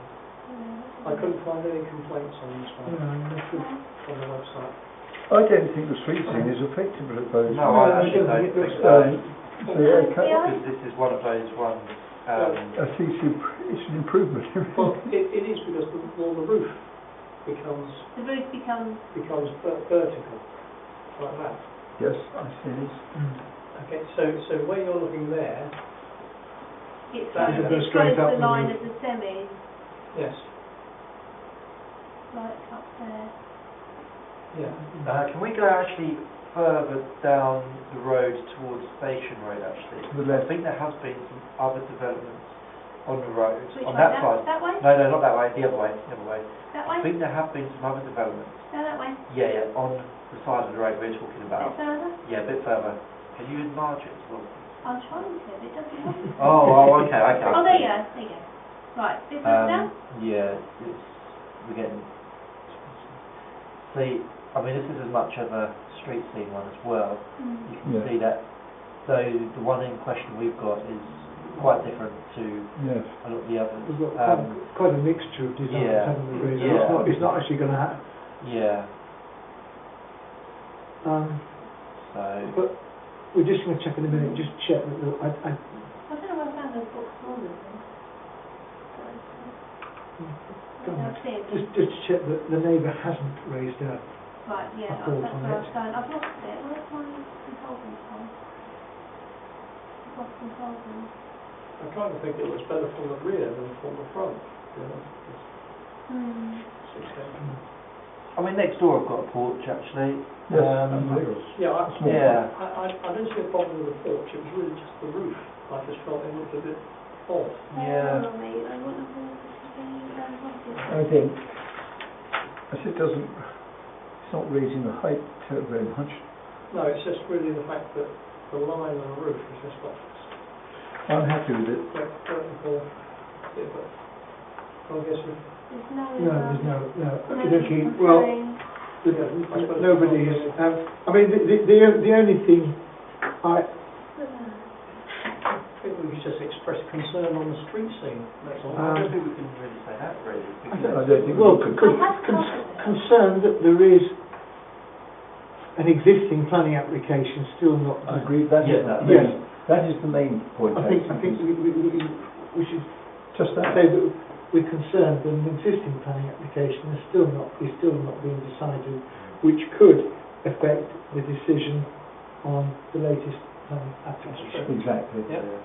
I couldn't find any complaints on this one, on the website. I don't think the street scene is affected by those. No, I actually don't think so. So, yeah, Yeah. Because this is one of those ones It's an improvement. Well, it is because the roof becomes The roof becomes, vertical, like that. Yes, I see this. Okay, so where you're looking there, it That follows, goes it straight follows up the the line roof. of the semis, yes, like up there. yeah. Can we go actually further down the road towards Station Road actually? To the left. I think there has been some other developments on the road, Which on way? that side. That way? No, not that way, the other way, the other way. That I way? think there have been some other developments. No, that way. Yeah, on the side of the road we're talking A bit about. further? Yeah, a bit further. Can you enlarge it as well? I'm trying to, but it doesn't want to. Okay. Oh, there you go, there you go. Right, bit further down? Yeah, we're getting... See, I mean, this is as much of a street scene one as well. You can Yeah. see that, though the one in question we've got is quite different to Yes. a lot of the others. We've got quite a mixture of designs, yeah. haven't we, really? Yeah. It's not actually going to happen. Yeah, so... But we're just going to check in a minute, just check that I don't know where I found those books on them. just to check that the neighbour hasn't raised a... Right, yeah, A fault that's on where it. I've done. I've lost it. Where's my consultant from? I've lost consultant. I kind of think it looks better from the rear than from the front, you know. I mean, next door I've got a porch actually. Yes. Yeah, Yeah. I didn't see a problem with the porch, it was really just the roof. I just felt it looked a bit odd. Yeah. Oh, mate, I wouldn't have wanted to be I think, as it doesn't, it's not raising the height very much. No, it's just really the fact that the line on the roof is just not I'm happy with it. vertical. Yeah, but I guess we... There's no... Okay, well, nobody is... I mean, the only thing I think we could just express concern on the street scene, that's all. I don't think we can really say that really. I don't think well, we could. concerned that there is an existing planning application still not... I agree, that is, Yes. that is the main point. I think we should Just that. say that we're concerned that an existing planning application is still not being decided, which could affect the decision on the latest planning application. Exactly. Yeah. Is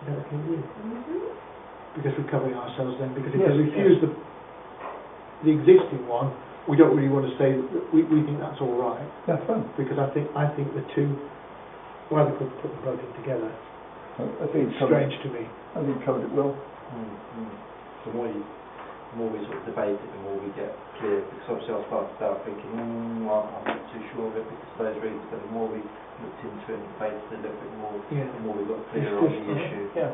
that okay with you? Because we're covering ourselves then, because if Yes, they refuse the existing one, we don't really want to say that we think that's all right, Yeah, fine. because I think the two, well, they could put them both in together. I think It's it's covered, strange to me. I think it covered it well. The more we sort of debate it, the more we get clear. Because obviously I started out thinking, I'm not too sure of it because of those reasons. But the more we looked into it and debated it a little bit more, the more we got clearer on the issue. Yeah.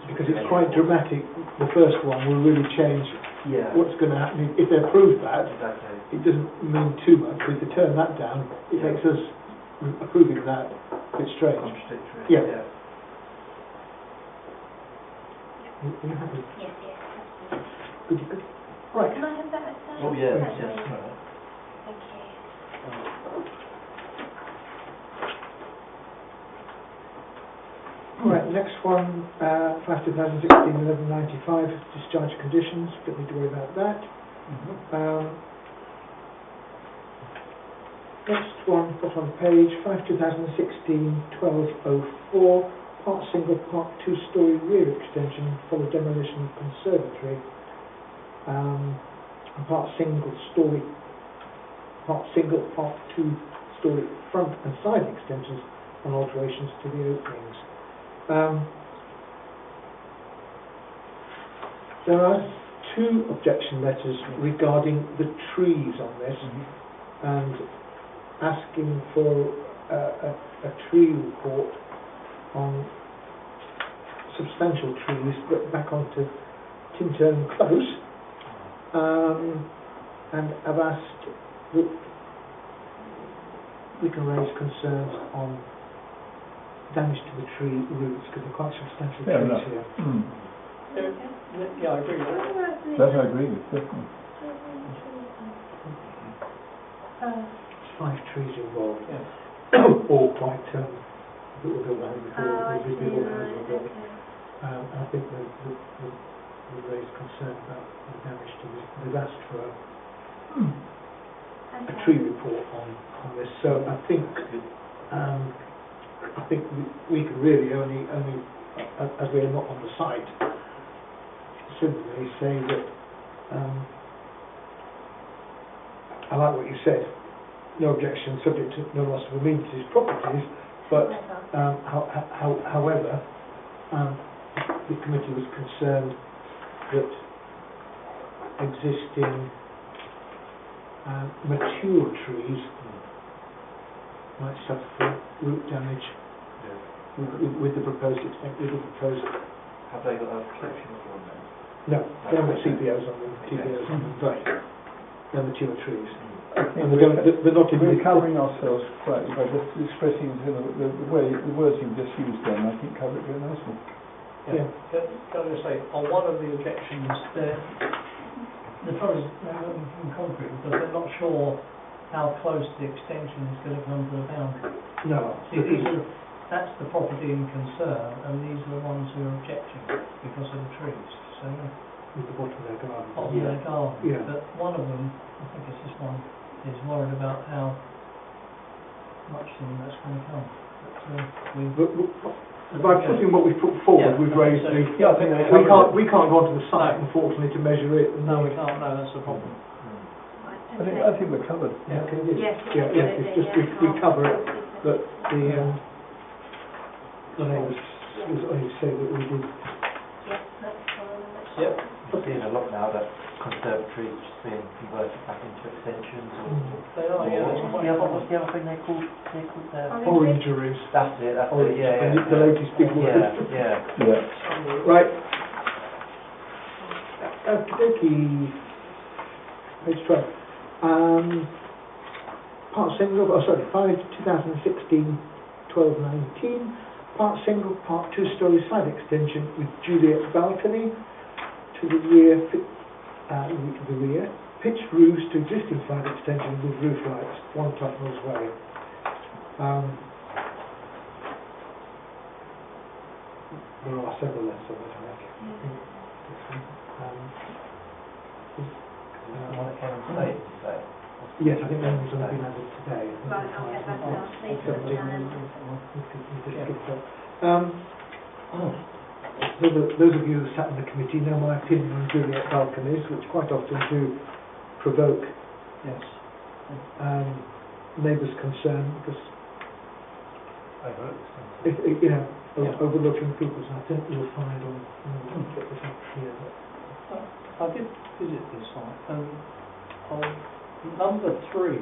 Because it's quite dramatic. The first one will really change Yeah. what's going to happen. If they approve that, Exactly. it doesn't mean too much. But if they turn that down, it makes us approving that a bit strange. Contradictory. Yeah. Are you happy? Yes, yes. Good. Right. Can I have that? Oh yes, Thank yes. you. Thank you. Right, next one, 2016-1195, discharge conditions, don't need to worry about that. Next one, got on page 5/2016-1204, part single, part two-storey rear extension, follow demolition of conservatory, and part single, part two-storey front and side extensions and alterations to the openings. There are two objection letters regarding the trees on this, and asking for a tree report on substantial trees, but back onto Tintern Close, and I've asked that we can raise concerns on damage to the tree roots, because they're quite substantial Fair trees enough. here. Yeah, I agree with that. That I agree with, definitely. 5 trees involved, Yeah. all quite that were built around before, Oh, I the see, houses were right, built. okay. And I think they raised concern about the damage to this. They've asked for a tree report on this. So I think we can really only as we are not on the site, simply say that I like what you said. No objection, subject to no loss of amenities, properties. But however, the committee was concerned that existing mature trees might suffer root damage with the proposed Have they got a protection for them? No, they're got CPOs on them, TPOs on them, right. They're mature trees. And they're not in we're covering ourselves slightly by just expressing the words you've just used then, I think cover it very nicely. Yeah. Can I just say, on one of the objections, the problem is in concrete because they're not sure how close the extension is going to come to the boundary. No. See, that's the property in concern, and these are the ones who are objecting because of the trees. So, With the bottom of their garden. of their garden. Yeah. But one of them, I think it's this one, is worried about how much of them that's going to come. But by putting what we've put forward, we've raised the... Yeah, I think we can't go onto the site, unfortunately, to measure it. No, we can't. No, that's the problem. I think we're covered. Yeah, okay, Yes, it's just we cover it, but the neighbours was only to say that we did. Yes, that's fine. Yep. We're seeing a lot now that conservatories just being converted back into extensions or... They are, yeah. What's the other thing they're called? Orangeries. That's it, Orange, yeah. the latest big word. Yeah. Right. Okay. Page 12. Part single, 2016, 12/19. Part single, part two-storey side extension with Juliet balcony to the rear, pitched roofs to existing side extension with roof lights, 1 Tufnell's Way. There are several less of it, I think. The one that came in today, did you say? Yes, I think that one's only been added today. Right, I'll get that now. Please, Those of you who sat in the committee know my opinion on Juliet balconies, which quite often do provoke Yes. neighbours' concern because Overlooked. overlooking people's. I think you'll find on get this up here. I did visit this site, and on number 3,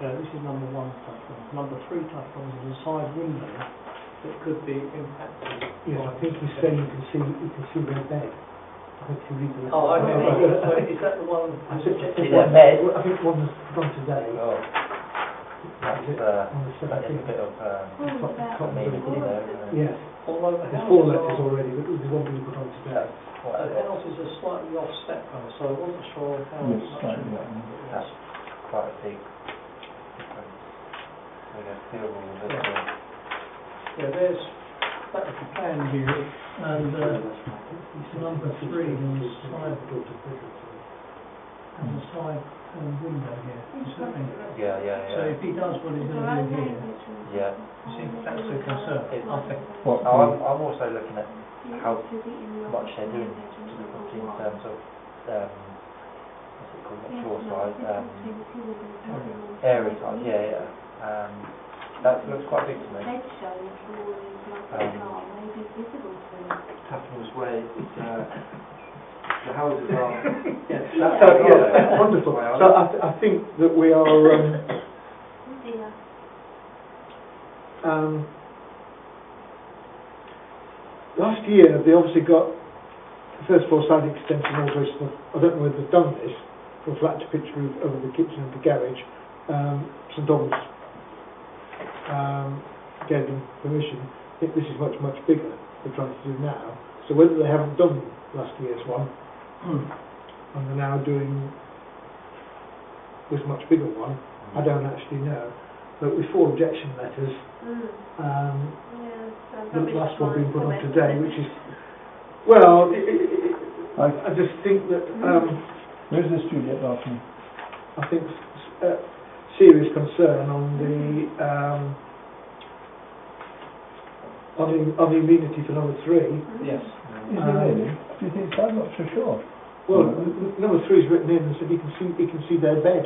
this is number 1 Tufnell. Number 3 Tufnell is a side window that could be impacted. Yes, I think he's saying you can see their bed. I think you read the Oh, okay. So is that the one? I think bed? I think one was done today. Oh, Is it? that's On the that is a 17th. bit of top amenity there, isn't it? Yes, Although the there's houses 4 letters are, already, but there's one being put on today. That's quite a the bit. houses are slightly offset though, so I wasn't sure how Yes, much slightly, of that yeah. it was. That's quite a big difference. So there's still all of it. Yeah, there's that was the plan view, and number 3 is side, has a side window here. You see what I mean? Yeah. So if he does what he's going to do here, Yeah. you see, that's a concern, I think. What I'm also looking at how much they're doing to the property in terms of what's it called, not floor size, area size, yeah. That looks quite big to me. Tufnell's Way, the houses are... Wonderful. So I think that we are last year they obviously got the first floor side extension, all those stuff. I don't know whether they've done this, for a flat to pitch roof over the kitchen and the garage. St Albans gave them permission. I think this is much bigger they're trying to do now. So whether they haven't done last year's one and they're now doing this much bigger one, I don't actually know. but with 4 objection letters, Yeah, so the last one being put on comment, today, isn't which it? is, well, I, I just think that, where's this Juliet balcony? I think serious concern on the immunity for number 3. Yes. Is it really? Do you think so? I'm not so sure. Well, number 3 is written in and said you can see their bed.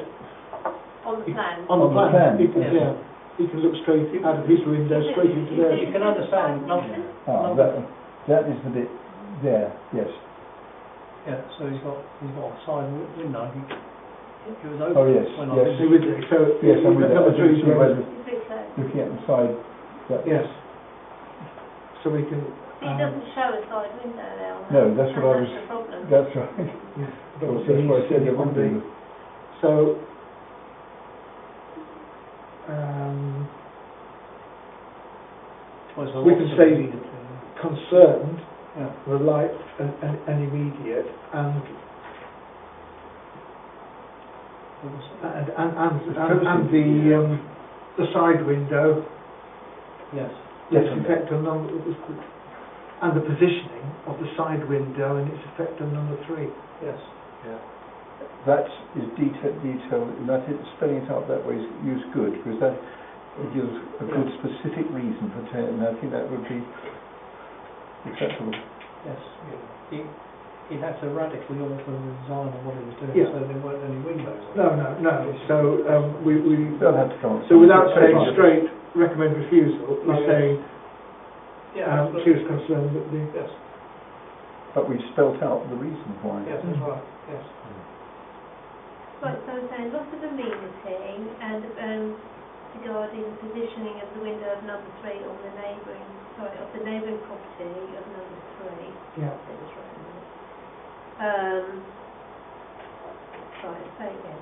On the plan. On the plan. He can, yes. yeah, he can look straight out of his window, straight into theirs. You can understand, That is the bit there, yes. yeah, so he's got a side window. It was open Oh, yes, when yes. I So, visited. Yes, I'm with that. number I 3 do is see where where, looking at the side. yes. So we can. He doesn't show a side window there on that. No, that's what I was. That's the problem. That's right. Yeah, Well, that's why I said there would be. So, Well, it's a we lot can of say immediate, concerned, yeah. relight, and immediate, and the side window. Yes. Its effect on and the positioning of the side window and its effect on number 3. Yes. That is detail, and I think spelling it out that way is good, because that it gives a good specific reason for and I think that would be acceptable. Yes. He had to radically alter the design of what he was doing, Yeah. so there weren't any windows. No. So we They'll have to come. so without saying straight recommend refusal, we're saying absolutely. serious concern that the Yes. But we've spelt out the reason why. Yes, that's right. Yes. Right, so we're saying loss of amenity and regarding the positioning of the window of number 3 on the neighbouring property of number 3. yeah. It was written there. Right, say again.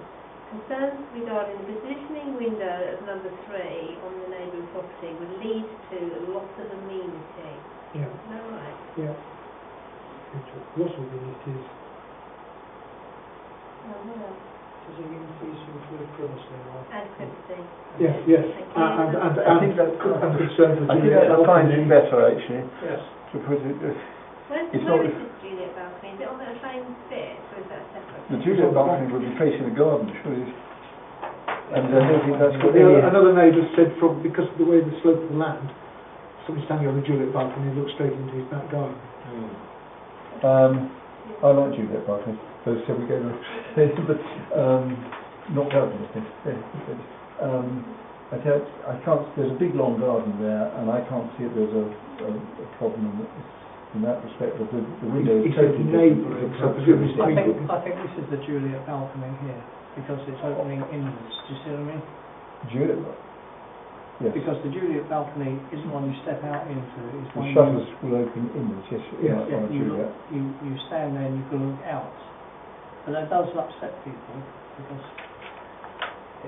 Concerns regarding the positioning window of number 3 on the neighbouring property would lead to a loss of amenity. Yeah. Is that right? Yeah. Loss of amenities. Oh, no. Does it include privacy or? And privacy. Yes, yes. Thank you. I think that and concern for I think Juliet that defines it balcony. better actually. Yes. To put it, Where It's is not- this Juliet balcony? Is it on the same bit or is that separate? the Juliet balcony would be facing the garden, surely. And I don't think that's got The any. another neighbour said because of the way the slope of the land, somebody standing on the Juliet balcony looks straight into his back garden. I like Juliet balcony. So shall we go to but not garden, I think. I can't. There's a big long garden there, and I can't see that there's a problem in that respect. But the window is He said totally neighbouring, so presumably I street. think this is the Juliet balcony here, because it's opening inwards. Do you see what I mean? Juliet. Yes. Because the Juliet balcony isn't one you step out into. It's The one shutters will open inwards. Yes. Yes, on Juliet. you stand there and you can look out. But that does upset people because.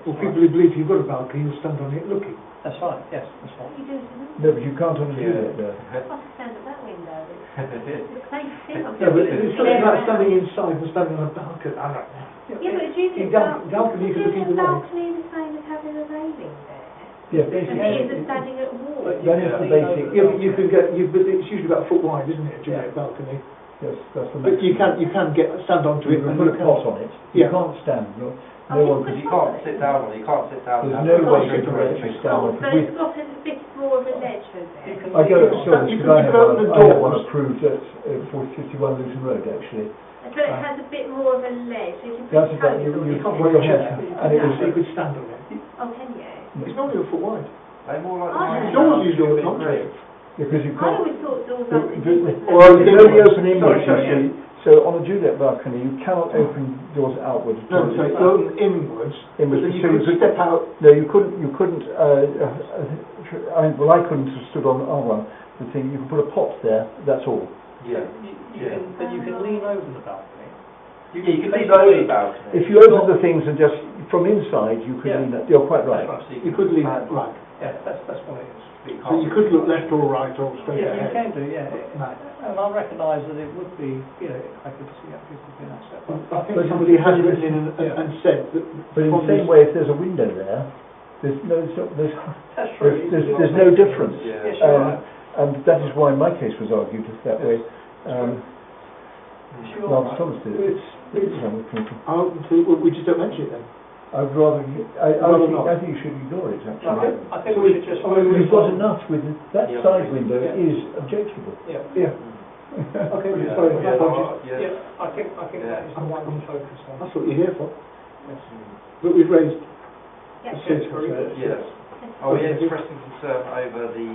Well, people who believe you've got a balcony will stand on it looking. That's right. Yes, that's What right. are you doing to them? No, but you can't on a Juliet there. I have to stand at that window. It's the same thing. Yeah, but it's something like standing inside and standing on a balcony. I don't know. Yeah, but a Juliet balcony you can look either way. balcony is the same as having a railing there. Yeah, And basically. it is standing at a wall. That is the basic. Yeah, but you can get. But it's usually about a foot wide, isn't it? A Juliet balcony. Yes, that's the But you can stand onto it You and can put look a pot out. on it. You Yeah. can't stand. No Oh, one. you You can't sit down on it, you can't sit down. There's and no have way a you can drink. actually stand on Oh, so it. it's got a bit more of a ledge over there. I go upstairs You because can open the I have one doors. approved at 51 Luton Road actually. So it has a bit more of a ledge. So you can That's put about your you. toes on You it. can't put your head, and it So was. you could stand on it. Oh, can you? It's normally a foot wide. They're more like I the Doors ones usually that don't are it? Because you I can't. always thought doors The- open the- inwards. Well, You can only open inwards, you Sorry, see. So on a Juliet balcony, you cannot open doors outwards. No, so it's open inwards. Inwards, But then you so you could could- step out. No, you couldn't. You couldn't. I couldn't have stood on one. The thing you can put a pot there. That's all. Yeah. But you can lean over the balcony. Yeah, you can leave over the balcony. If you open the things and just from inside, you could. Yeah. Lean, you're quite right. So You could lean stand right. Yeah, that's what it is. So you could look left or right or straight Yeah, you ahead. can do, yeah. Right. And I recognise that it would be, I could see how people being upset. I think somebody has written in and said that. But in the from same this- way, if there's a window there, there's That's true. there's no difference. Yeah. Yes, you're right. And that is why my case was argued that way. You're Lance right. Thomas did it. We just don't mention it then. I'd rather, Rather not. I think you should ignore it actually. I think we should just We've got enough with that Yeah. side window Yeah. is objectionable. Yeah. Yeah. Okay, Yeah. sorry, Yeah. apologies. Yeah, I think Yeah. that is the one to focus on. That's what you're here for. Yes. But we've raised Yeah. a citizen's very good. Yes. Oh, yeah, expressing concern over the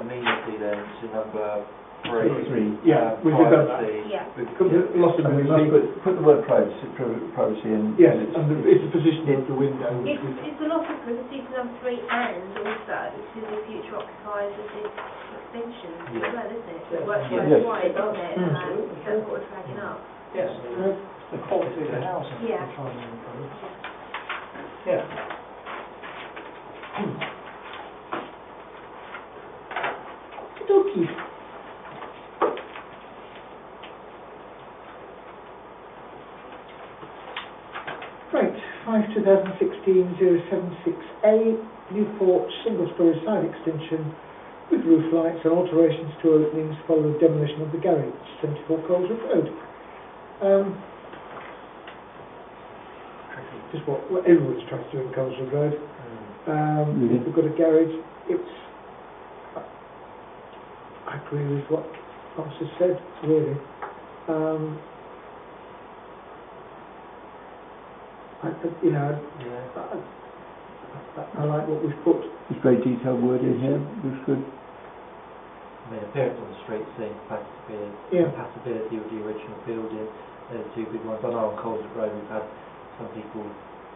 amenity then to number three. Yeah, we've done that. privacy. Yeah. Lost of And we must ability. put the word privacy in. Yes, and it's the position of the window. Which It's a lot of privacy to number 3 and also to the future occupiers of this extension as Yeah. well, isn't it? Yes. It works Yes. both ways, It does. doesn't it? Absolutely. That's what we're flagging up. Yes, the quality of the housing Yeah. we're trying to improve. Yeah. Okie. Right, 5/2016-076A, Newport single-storey side extension with roof lights and alterations to openings following demolition of the garage, 74 Coleswood Road. Just what everyone's trying to do in Coleswood Road. Really? We've got a garage. I agree with what Thomas has said, really. I like what we've put. There's very detailed word in here, looks good. I mean, appearance on the street, seeing compatibility, Yeah. compatibility with the original building. They're the two big ones. I know on Coleswood Road we've had some people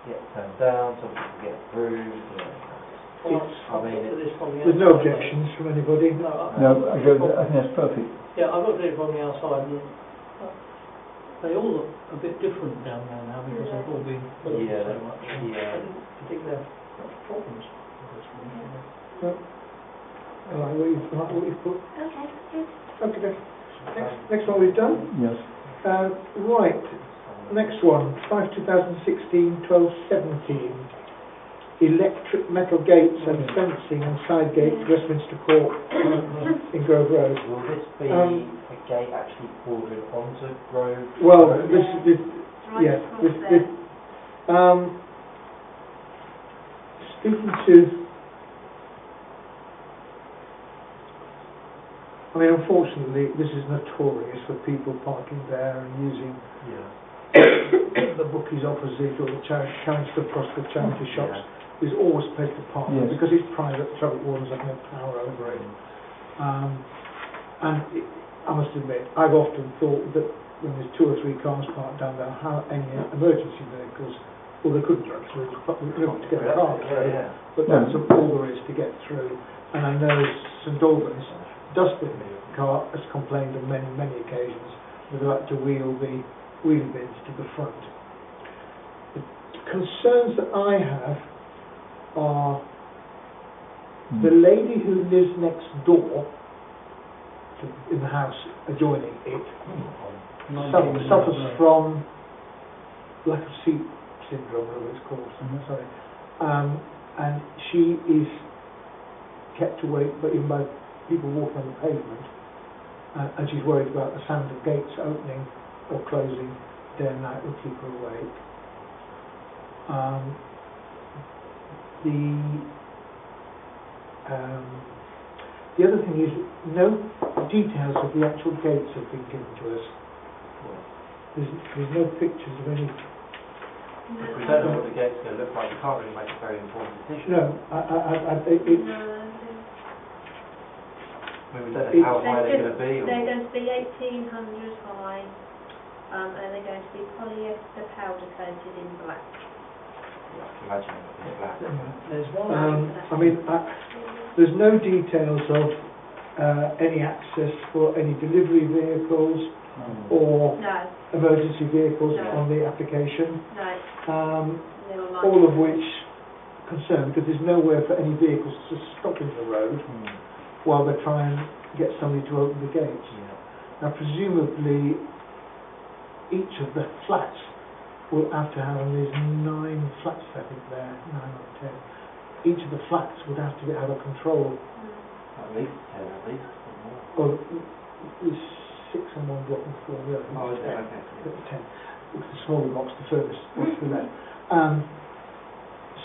get turned down, some people get approved. Well, It's- I've looked at this from the There's no outside. objections from anybody. No, No, I think that's perfect. yeah, I've looked at it from the outside and they all look a bit different down there now because they've all been built Yeah, so much. And yeah. I didn't particularly have much problems with this one. I like what you've put. Okay, good. Okay, next one we've done. Yes. Right, next one, 5/2016-12/17. Electric metal gates and fencing and side gates, Westminster Court in Grove Road. Will this be Um, a gate actually bordering onto Grove? Well, Road? this, Right yes, across this, speaking to, I mean, unfortunately, this is notorious for people parking there and using Yeah. the bookies opposite or the charity stuff across the charity shops. Yeah. There's always a place to park Yes. because it's private, traffic wardens have no power over it. I must admit, I've often thought that when there's 2 or 3 cars parked down there, how any emergency vehicles, well, they couldn't drive through to get a car through, Yeah. but that's all there is to get through. And I know St Albans dustbin car has complained on many, many occasions that they've had to wheel the wheelie bins to the front. The concerns that I have are the lady who lives next door in the house adjoining it suffers from lack of seat syndrome, whatever it's called. Sorry, and she is kept awake, but even by people walking on the pavement, and she's worried about the sound of gates opening or closing day and night will keep her awake. The other thing is, no details of the actual gates have been given to us. There's no pictures of any. If we don't know what the gate's going to look like, you can't really make a very informed decision. No, it's. I mean, we don't know how high they're going to be. They're going to be 1800 high, and they're going to be polyester powder coated in black. Yeah, I can imagine it being black. There's one. I mean, there's no details of any access for any delivery vehicles or No, emergency vehicles No. on the application. no, they were like All of which concern, because there's nowhere for any vehicles to stop in the road while they try and get somebody to open the gates. Now, presumably, each of the flats will have to have, and there's 9 flats, I think, there, 9 or each of the flats would have to have a control. At least 10, at least, or more. Well, there's 6 on one block and 4 on the other. Oh, is it? It's Okay. 10. It's the smaller box, the furthest one to the left.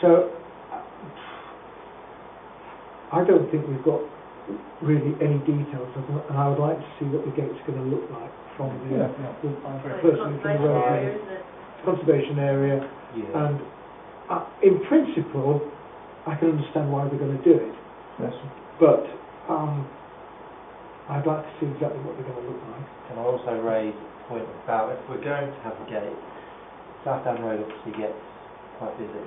So, I don't think we've got really any details of them, and I would like to see what the gate's going to look like from the, personally from the road, Isn't it? conservation area, Yeah. and in principle, I can understand why they're going to do it, Yes. but I'd like to see exactly what they're going to look like. Can I also raise a point about if we're going to have a gate, Southdown Road obviously gets quite busy.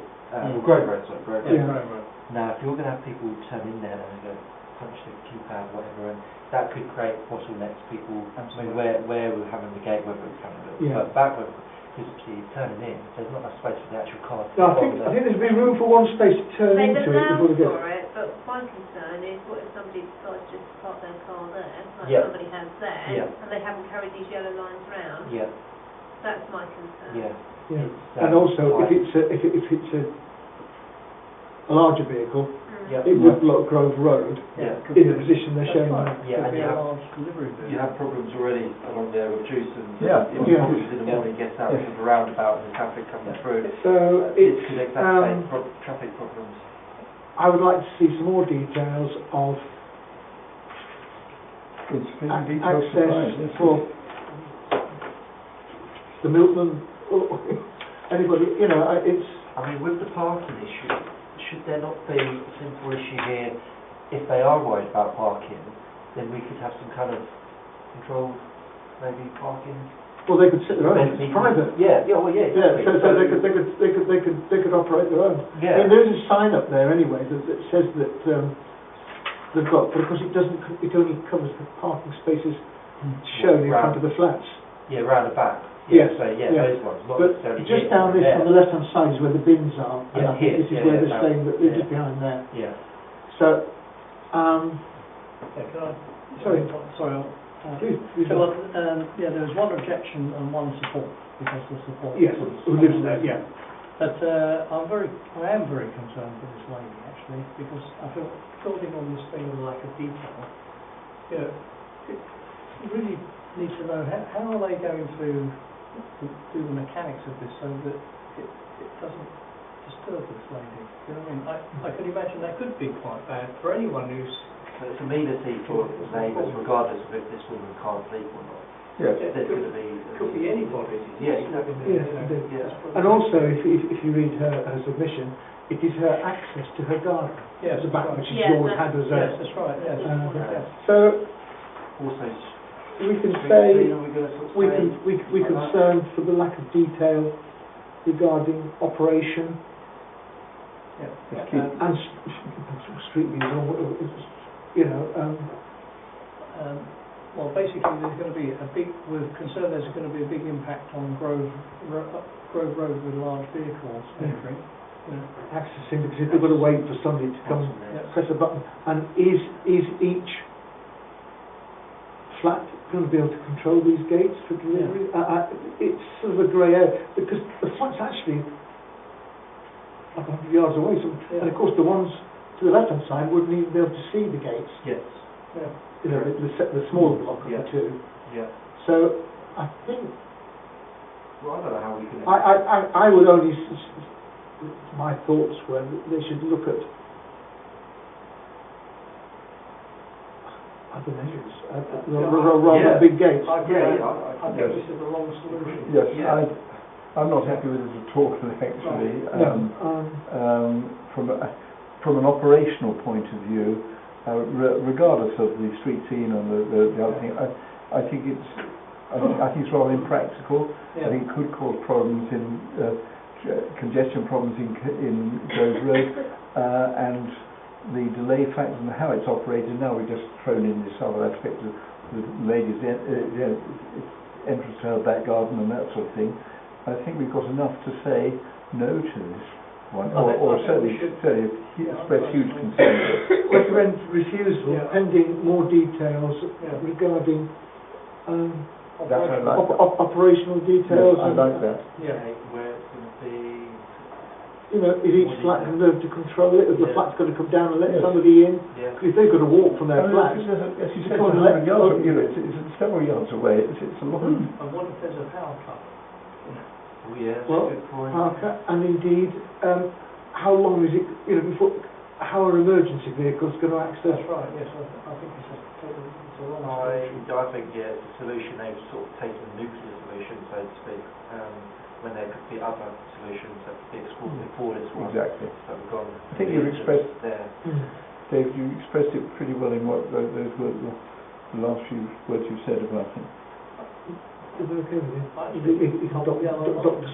Grove Road, sorry, Grove Road. Yeah. Now, if you're going to have people turn in there and go punch the keypad, whatever, and that could create bottlenecks. People, I mean, where we're having the gate, whether it's having the Yeah. back, whether physically turning in, there's not enough space for the actual car to No, I think there's been room for one space to turn They've into it allowed before they get. for it, but my concern is what if somebody decides just to park their car there, like Yeah. somebody has there, Yeah. and they haven't carried these yellow lines round? Yeah, That's my concern. yeah. Yeah. It's, And also, like- if it's a larger vehicle, Yeah. it would block Grove Road Yeah. in the position they're showing now. Yeah, and Could be you a have- large delivery vehicle. You have problems already along there with juice and Yeah. if Yeah. problems in the morning, gets out to the roundabout and the traffic coming through. So It could it's, exacerbate traffic problems. I would like to see some more details of Insufficient details supplied, access yes. for the milkman, or anybody, it's, I mean, with the parking issue, should there not be a simple issue here, if they are worried about parking, then we could have some kind of controlled, maybe parking? well, they could sit their own, it's private. Yeah, well, yeah. Yeah, exactly. so they could operate their own. I Yeah. mean, there is a sign up there anyway that says that they've got, but of course it only covers the parking spaces shown in front of the flats. Yeah, round the back. Yes, So, yeah, yeah. those ones, not But necessarily just here, down this there. on the left hand side is where the bins are, and Yeah, I think here, this is yeah, where yeah, they're that- staying, but they're yeah. just behind there. Yeah. So, Yeah, can I? Sorry. Sorry. please, So, yeah, there was one objection and one support, because the support. yes, was- who lives there, yeah. But I am very concerned for this lady actually, because I feel building on this thing of lack of detail, you really need to know how are they going to do the mechanics of this so that it doesn't disturb this lady. You know what I mean? I can imagine that could be quite bad for anyone who's. So it's amenity for neighbours, regardless of if this woman can't sleep or not. Yes. There's going to be... Could be anybody. Yeah, exactly. Yes, indeed. Yeah. And also, if you read her submission, it is her access to her garden Yes, at the back, that's which right. is Yeah, yours that's- had as Yes, a. that's right, yes. Yes. So Also, we can street say cleaner, we're going to sort of say... we're concerned for the lack of detail regarding operation Yeah. and street views, Well, basically, there's going to be we're concerned there's going to be a big impact on Grove Road with large vehicles entering. accessing, because if they've got to wait for somebody to come press a button, and is each flat going to be able to control these gates for delivery? It's sort of a grey area, because the flat's actually like 100 yards away, and of course the ones to the left hand side wouldn't even be able to see the gates, Yes. the smaller block of the two. Yeah. So I think Well, I don't know how we can... I would only my thoughts were that they should look at other measures rather than big gates. I agree. Yeah, I think this is the wrong solution. Yes, Yeah. I'm not happy with this at all, actually. No, From an operational point of view, regardless of the street scene and the other thing, I think it's rather impractical. I think it could cause problems congestion problems in Grove Road, and the delay factor and how it's operated. Now we've just thrown in this other aspect of the ladies' entrance to her back garden and that sort of thing. I think we've got enough to say no to this one, or certainly express huge concern. recommend refusal pending more details regarding That's what I like. operational details. Yes, I like that. Yeah. Where it's going to be... You know, is each flat going to be able to control it? Is the Yeah. flat's going to come down and let Yes. somebody in? Yeah. Because if they've got to walk from their flat, As you said, Come on, 100 let- yards, you know, it's several yards away, it's a lot of... And what if there's a power cut? Oh, yeah, that's Well, a good point. Parker, and indeed, how long is it, you know, before, how are emergency vehicles going to access? That's right, yes, I think it's a long I solution. think, yeah, it's a solution, they've sort of taken the nuclear solution, so to speak, when there could be other solutions that could be explored before this one. Exactly. So we've gone. I think you've expressed, there. Dave, you expressed it pretty well in what those were the last few words you said about it. Is it okay with you? If doctor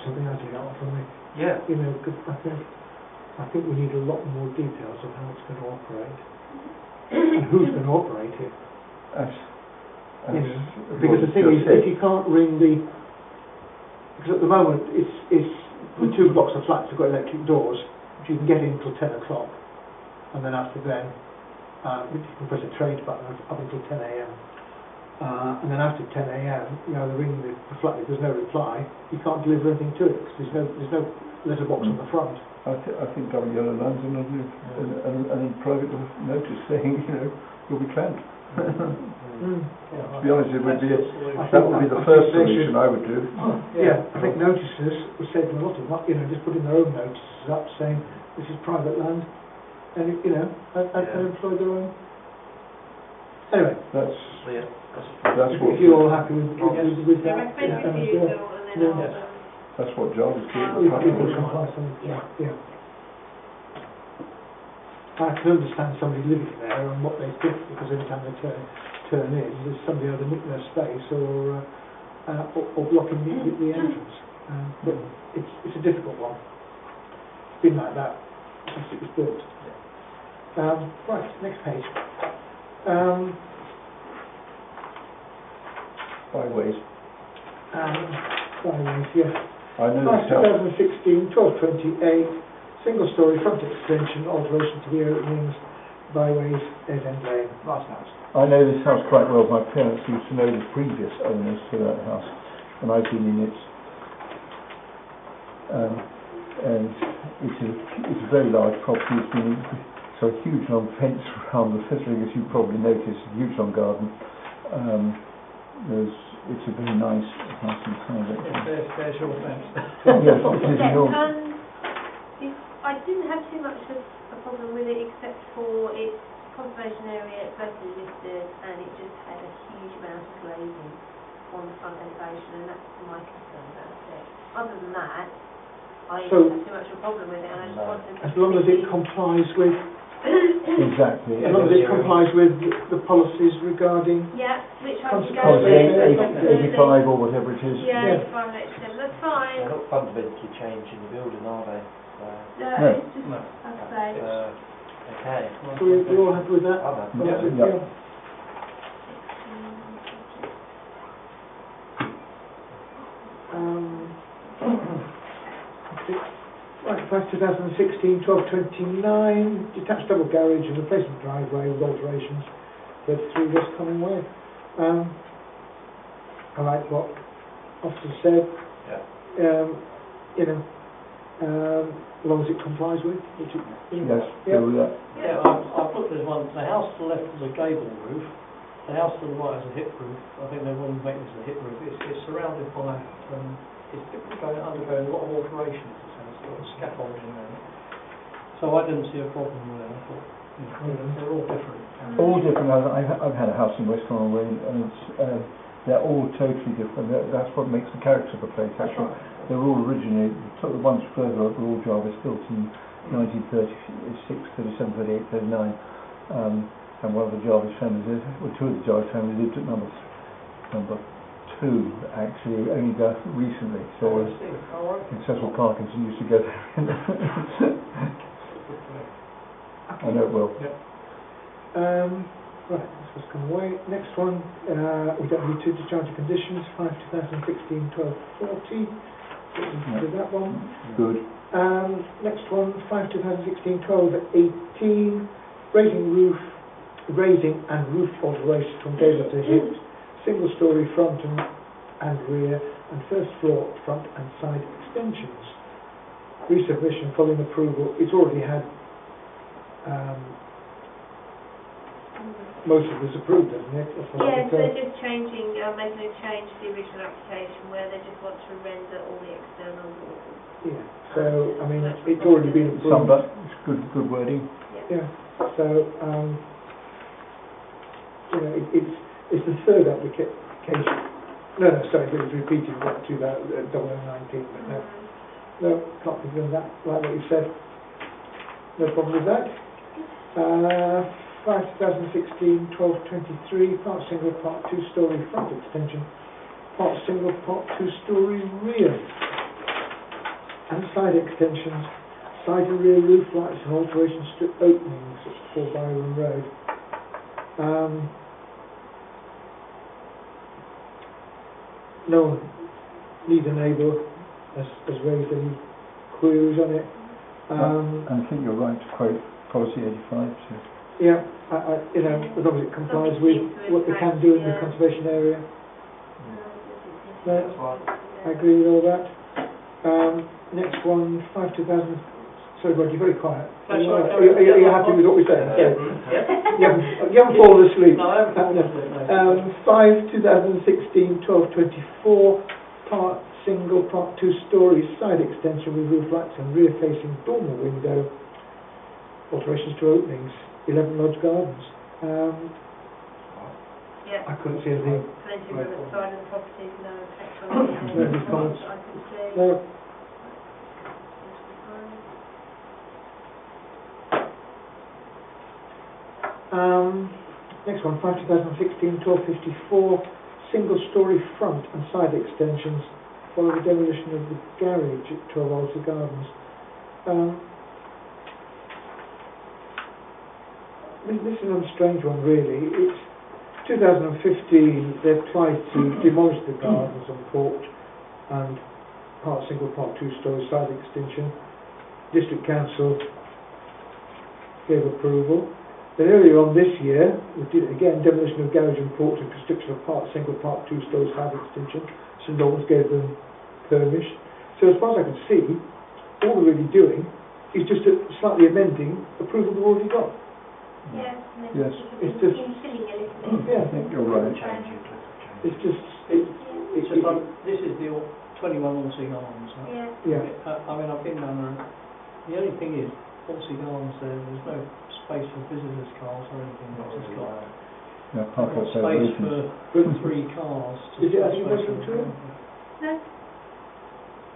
something out of that from me, Yeah. you know, because I think we need a lot more details of how it's going to operate and who's going to operate it. You know, because the thing is, if you can't ring the, because at the moment it's the 2 blocks of flats have got electric doors, which you can get in till 10 o'clock, and then after then, you can press a trade button up until 10 a.m. And then after 10 a.m, you know, they ring the flat. If there's no reply, you can't deliver anything to it because there's no letterbox on the front. I think double yellow lines and private notice saying, you know, you'll be clamped. To be honest, it would be that would be the first solution I would do. Yeah, I think notices would save them a lot of money. You know, just putting their own notices up saying this is private land, and you know, and employ their own. Anyway, That's if what you're all happy with that, that's what jobs do. Yeah. I can understand somebody living there and what they think, because every time they turn in, there's somebody either nicking their space or blocking the entrance. But it's a difficult one. It's been like that since it was built. Right, next page. Byways. Byways, yes. I know this house. 2016, 1228. Single storey front extension, alteration to the openings, byways, dead end lane. Nice house. I know this house quite well. My parents used to know the previous owners to that house, and I've been in it. And it's a very large property. It's been a huge long fence around the fencing, as you probably noticed. A huge long garden. It's a very nice house inside it. There's your fence. Yes, it is enormous. I didn't have too much of a problem with it, except for its conservation area, it's locally listed, and it just had a huge amount of glazing on the front elevation, and that's my concern about it. Other than that, I didn't have too much of a problem with it, and I just wanted to... As long as it complies with... Exactly. As long as it complies with the policies regarding... Yeah, which I can go Policy 85 or whatever it is. Yeah, 85 and 87, that's fine. They're not fundamentally changing the building, are they? No, No. it's just, like I say, Okay. So we're all happy with that? I'm happy. Yeah. Right, price 2016, 1229, detached double garage and replacement driveway with alterations, 33 West Common Way. I like what officer said. Yeah. You know, as long as it complies with, which it, you know, Yes, go with that. Yeah, I put this one, the house to the left is a gable roof, the house to the right is a hip roof. I think they want to make this a hip roof. It's surrounded by, it's undergoing a lot of alterations, this house, a lot of scaffolding around it. So I didn't see a problem with it. I thought, you know, they're all different. All different. I've had a house in West Conway, and it's, they're all totally different. That's what makes the character of the place, actually. They're all originally, the ones further up were all Jarvis built in 1936, 37, 38, 39. And one of the Jarvis families, well, two of the Jarvis families lived at number 2, actually, only recently. So Cecil Parkinson used to go there. I know it well. Right, this was come away. Next one, we don't need to discharge the conditions, 5 2016, 1240. Did that one. Good. Next one, 5 2016, 1218. Raising and roof alteration from gable to hip, single storey front and rear, and first floor front and side extensions. resubmission following approval. It's already had most of this approved, hasn't it? That's what I Yes, can tell. they're just changing, making a change to the original application where they just want to render all the external walls. Yeah, so, I mean, it's already been approved. Summed up, it's good wording. Yeah, so, you know, it's the third application. No, sorry, it was repeated, what, 2019, but no, can't think of that, like what you said. No problem with that. 2016, 1223, part single, part two-storey front extension, part single, part two-storey rear, and side extensions, side and rear roof lights and alterations to openings at 4 Byron Road. No one, neither neighbour has raised any queries on it. And I think you're right to quote policy 85. So. Yeah, you know, as long as it complies with what they can do in the conservation area. No, I agree with all that. Next one, 5/2000. Sorry, Rod, you're very quiet. Are you happy with what we're saying? You haven't fallen asleep. No, I haven't fallen asleep, no. 5/2016, 1224, part single, part two-storey side extension with roof lights and rear-facing dormer window, alterations to openings. 11 Lodge Gardens. Yeah. I couldn't see anything. Plenty of room at the side of the property, no effect on the No comments. I can see. No. Next one, 2016, 1254, single-storey front and side extensions follow the demolition of the garage at 12 Alder Gardens. This is a strange one, really. It's 2015, they applied to demolish the gardens and porch and part single, part two-storey side extension. District Council gave approval. Then earlier on this year, we did again demolition of garage and porch and construction of part single, part two-storey side extension. St Albans gave them permission. So as far as I can see, all they're really doing is just slightly amending approval they've already got. Yes, Yes. It's just, filling a little bit. yeah, I think you're right. it's just, It's just like, this is the 21 Allsea Gardens, right? Yeah. yeah. I mean, I've been down there. The only thing is, Allsea Gardens there's no space for visitors' cars or anything. It's just got Yeah, park got outside space Luton's. for 3 cars. Is it actually space working for- too? No.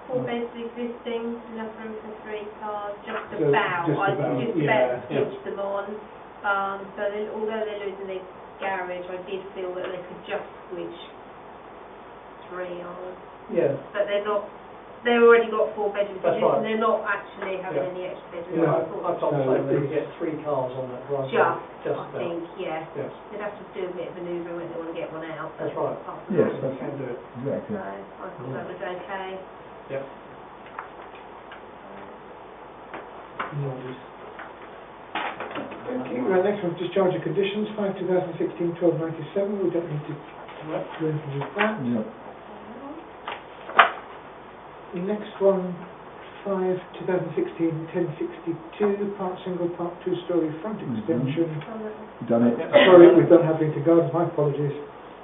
4 beds existing, enough room for 3 cars, just So, about. just I about, just yeah. about switched them on. So although they're losing their garage, I did feel that they could just switch 3 on. Yeah. But they're not. They've already got 4 bedrooms, That's right. and they're not actually having Yeah. any extra bedrooms. Yeah, I I thought told No, them they could it's- get 3 cars on that driveway. just, I about. think, yeah. Yes, They'd have to do a bit of manoeuvring when they want to get one out. that's right. Apart from Yes, that, that's Can do it. exactly. so I thought that was okay. Yep. Okay, right, next one, discharge of conditions, 5/2016, 1297, we don't need to do anything with that. Yeah. The next one, 5/2016, 1062, part single, part two-storey front extension. Done it. Sorry, we've done Harpenden Gardens, my apologies,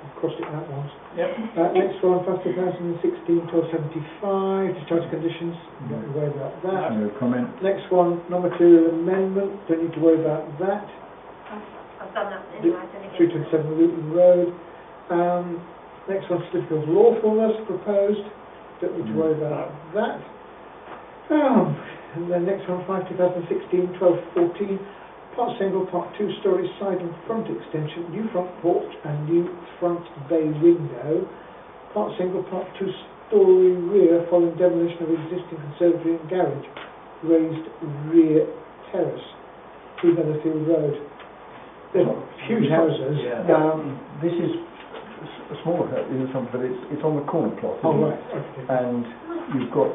I've crossed it out once. Yep. Next one, 5/2016, 1275, discharge of conditions, don't worry about that. No comment. Next one, non-material amendment, don't need to worry about that. I've done that anyway. 327 Luton Road. Next one, certificate of lawfulness proposed, don't need to worry about that. And then next one, 5/2016, 1214, part single, part two-storey side and front extension, new front porch and new front bay window, part single, part two-storey rear following demolition of existing conservatory and garage, raised rear terrace, 2 Netherfield Road. They're huge houses. Yeah. This is a small house, but it's on the corner plot. Oh, isn't right, it? okay. And you've got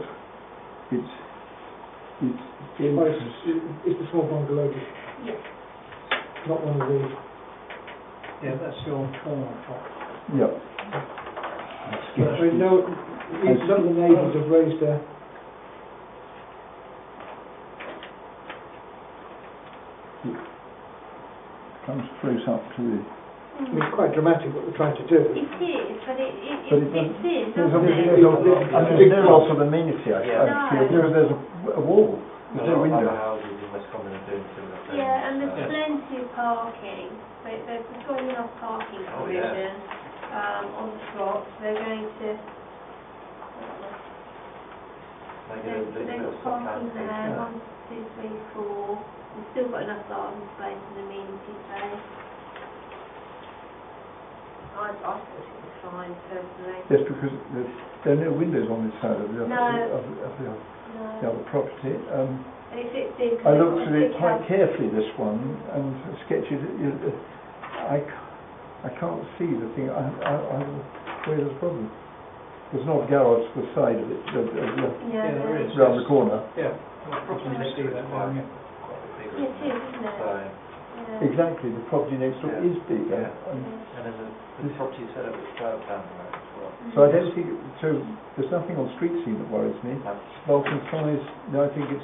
it's in. Oh, it's the small bungalow, Yes. not one of these. Yeah, that's your corner plot. Yeah. I mean, no, none of the neighbours have raised it comes close up to the... I mean, it's quite dramatic what they're trying to do. It is, but it But fits in, there's doesn't obviously it? there's no loss of amenity, I Yeah. feel, because there's a wall, A there's no lot of window. other houses in West Common are doing similar things. Yeah, and there's so- plenty of parking. They've got enough parking Oh, yeah. provision on the plot. They're going to, Make it a little they've bit of got stock parking housing. there, 1, 2, 3, 4. They've still got enough garden space and amenity space. I thought it was fine personally. Yes, because there are no windows on this side of the No. the other property. And it fits in. 'cause I they've looked got a at it big quite house. carefully, this one, and sketched it. I can't see the thing. Where's the problem? There's not a garage to the side of it, Yeah, there is. round the corner. Yeah. Property You next see to it that is down quite here. a big. Yeah, it is, isn't it? So, Yeah. Exactly, the property next door Yeah. is bigger. Yeah. And and then the property set up is further down the road as well. so I don't think, there's nothing on street scene that worries me. Bulk and size, no, I think it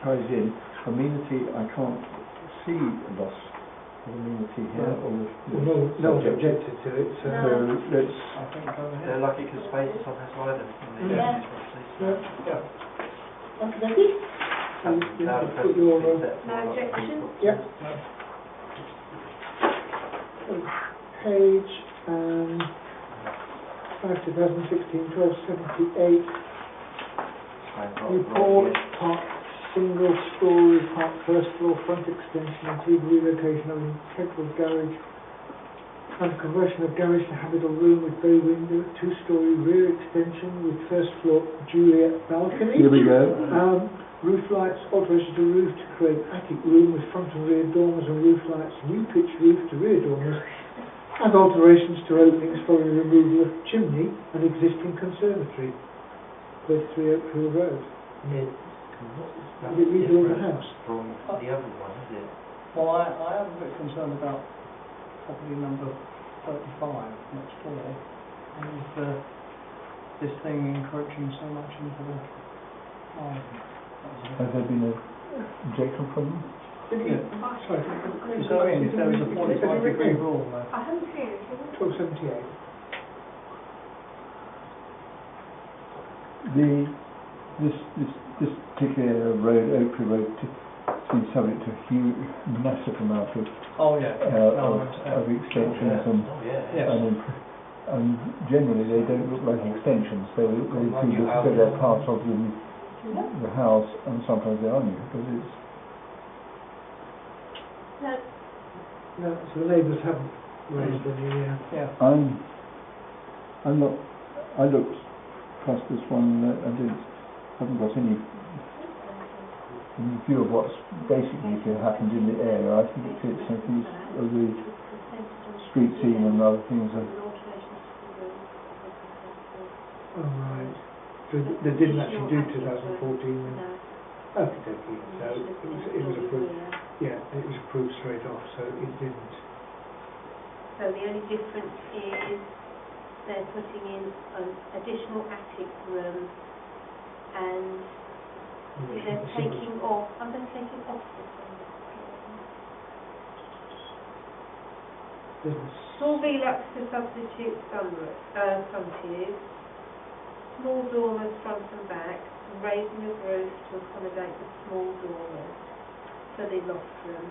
ties in. Amenity, I can't see a loss of amenity here. Or Well, no one's objected to it, so... So let's, I think go ahead. They're lucky because space is on this island in the Yeah. property. Yeah. Okay, okay. And You now can the put your, precedent's been set for No a lot of objection? people. yeah. Page 5, 2016, 1278. Report, park, single story park, first floor, front extension, include relocation of integral garage and conversion of garage to habitable room with bay window, two-story rear extension with first floor Juliet balcony. here we go. Roof lights, alteration to roof to create attic room with front and rear dormers and roof lights, new pitch roof to rear dormers, and alterations to openings following removal of chimney and existing conservatory. 33 Oakfield Road. Did it rebuild the house? From the other one, is it? Well, I am a bit concerned about property number 35 next door, and this thing encroaching so much into the garden. Has there been an objection from them? Yeah. Sorry. So if there was a 45-degree rule there. I haven't seen it. 1278. This particular road, Oakley Road, seems subject to a huge, massive amount of Oh, yeah. of extensions Oh, yeah. Yes. and generally they don't look like extensions. They seem to look as though they're part of the house, and sometimes they are new, because it's... No. No, so the neighbours haven't raised any... Yeah. I'm not... I looked past this one and haven't got any view of what's basically happened in the area. I think it fits in these the street scene and other things. Oh, right. So they didn't actually do 2014 then? Okay, so it was approved. Yeah, it was approved straight off, so it didn't. So the only difference is they're putting in an additional attic room, and they're taking off, I'm going to take it off this one. Business. Small velux to substitute frontage, small dormers front and back, and raising of roof to accommodate the small dormers for the loft room.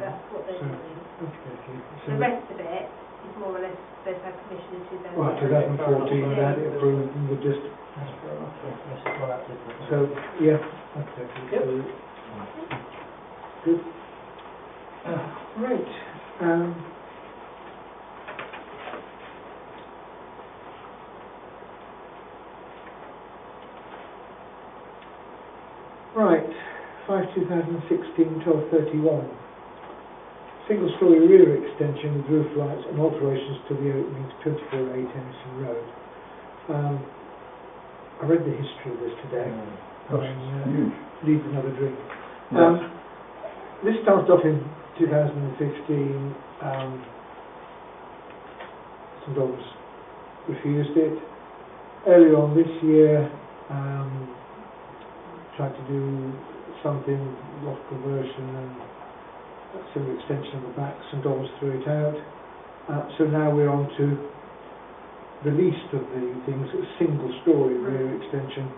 That's what they're doing. Okay. The rest of it is more or less, they've had permission in 2014. Right, 2014, they had it approved and we just... So, yeah, okay. Yep. Good. Right. Right, 5/2016, 1231. Single-storey rear extension with roof lights and alterations to the openings, 24A Tennyson Road. I read the history of this today. Huge. Needs another drink. Yes. This started off in 2015. St Albans refused it. Earlier on this year, tried to do something, loft conversion, and similar extension of the back, St Albans threw it out. So now we're on to the least of the things, a single-storey rear extension,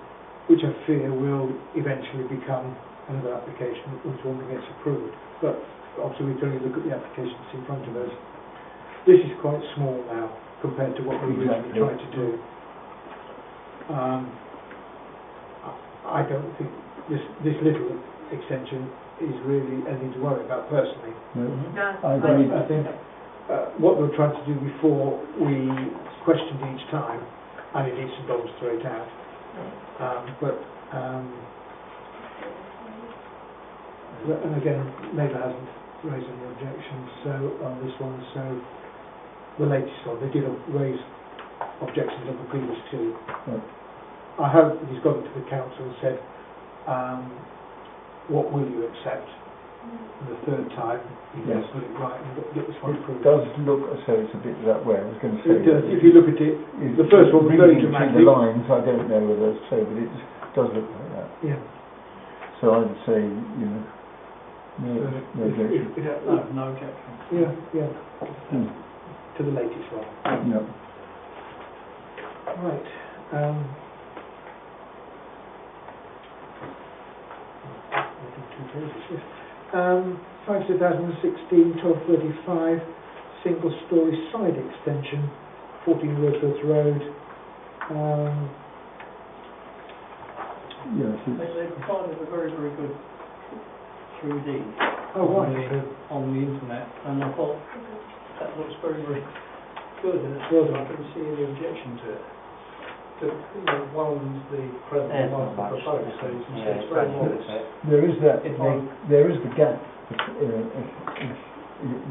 which I fear will eventually become another application once one gets approved. But obviously we can only look at the applications in front of us. This is quite small now compared to what we originally tried to do. I don't think this little extension is really anything to worry about personally. No, No. I agree. I think what we were trying to do before, we questioned each time, and it needs some dollars to throw it out. And again, Labour hasn't raised any objections on this one, so the latest one, they did raise objections on the previous two. Right. I hope he's gone to the council and said, what will you accept? And the third time, he Yes. has got it right and get this one It approved. does look as though it's a bit that way. I was going to say. It does. If you look at it, the first one was very reading between dramatic. the lines, I don't know whether it's so, but it does look like that. Yeah. So I would say, you know, no objection. No objection. Yeah. Hmm. To the latest one. No. Right. Two pages, yes. 5 2016, 1235, single-storey side extension, 14 Wordsworth Road. Yes, They provided a very, very good 3D Oh, on, right. on the internet, and I thought that looks very, very good, and it's Well I done. couldn't see any objection to it. But, you know, one's the present, There's one's the not much proposed, so you can see Yeah, it's very it's well. there is that. It's There is the gap.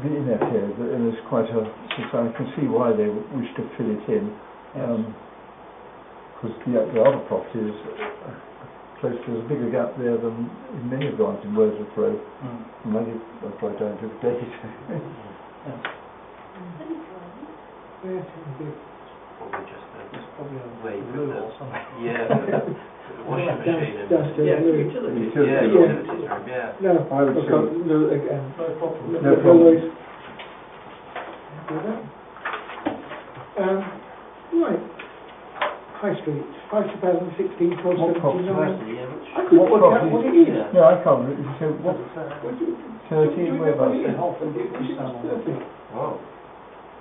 In that here, and there's quite a. So I can see why they wish to fill it in, because the other properties close. There's a bigger gap there than in many of the ones in Wordsworth Road. Maybe that's why I don't do the date. Yes, indeed. Probably just It's probably a where you glue put or something. the washing machine and Downstairs, Yeah, really. utilities. yeah, Yeah. utilities room, yeah. No, I would okay, say- no, again. No problem. No problem. Always. Do that. Right. High Street, 5 2016, What property? 1279. Yeah, which... I couldn't What work out what it is. Yeah. No, I can't. So what? What is that? 13. Whereabouts? The Harpenden Is it Town 30? Oh.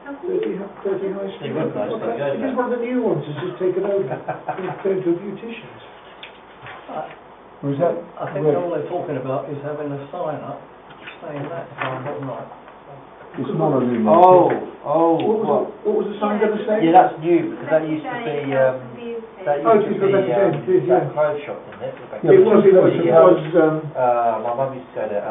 30 High Street. You wouldn't know, so you go It is there. one of the new ones that's just taken over. It's going to a beautician's. Was that? I think where- all they're talking about is having a sign up saying that, if I'm not right. It's non-illuminated. What was the sign going to say? Yeah, that's new, because that used to be, that Oh, used to it's got be, that again, it is, that yeah. clothes shop, didn't it? Yeah, It was, My mum used to go there,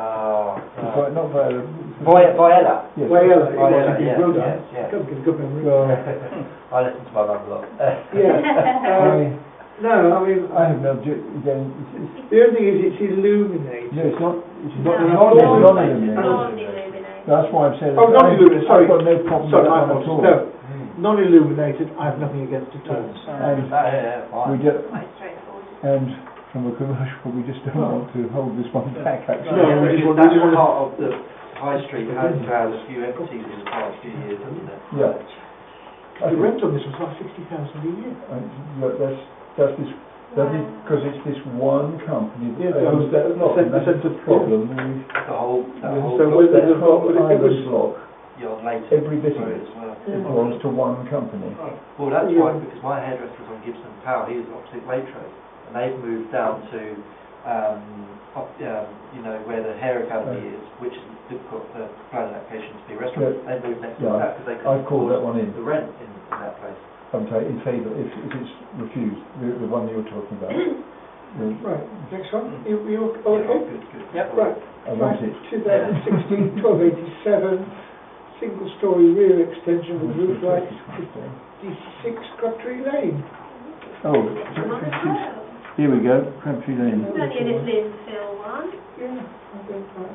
Not Viola. Viella. Yes. Viella, it was, Viella, it yeah, well done. yeah. Can't get a good memory. Well, I listen to my mum a lot. Yeah. No, I mean, I have no again. the only thing is it's illuminated. No, it's not. It's No, not. it's Non-illuminated. non-illuminated. That's why I'm saying. Oh, non-illuminated, sorry. I've got no problem Sorry, with my that one at apologies. all. No, non-illuminated, I have nothing against at all. And Yeah, we fine. do, Quite straightforward. and from a commercial, we just don't want to hold this one back. Actually. No, we just want- we That's just want to- part of the high street has had a few empties in the past few years, hasn't it? Yeah. The rent on this was like 60,000 a year. That's this. Because it's this one company Yeah, that owns that block, and that's the problem. The whole So whether the block, but it was, block, yard later every bit of road it, as well. it belongs to one company. Well, that's Yeah. right, because my hairdresser's on Gibson Power, he was opposite Waitrose, and they've moved down to, where the hair academy is, which is, they've got the planning application to be a restaurant. They moved next to Yeah, that because they I've couldn't called that afford one in. the rent in that place. In favour, if it's refused, the one you're talking about. right, next one. You Yeah, okay? good. Yep. Right. I want it. 2016, 1287, single-storey rear extension with roof light, 56 Crabtree Lane. Oh, here we go, Crabtree Lane. It's only a little infill one. Yeah, I don't know.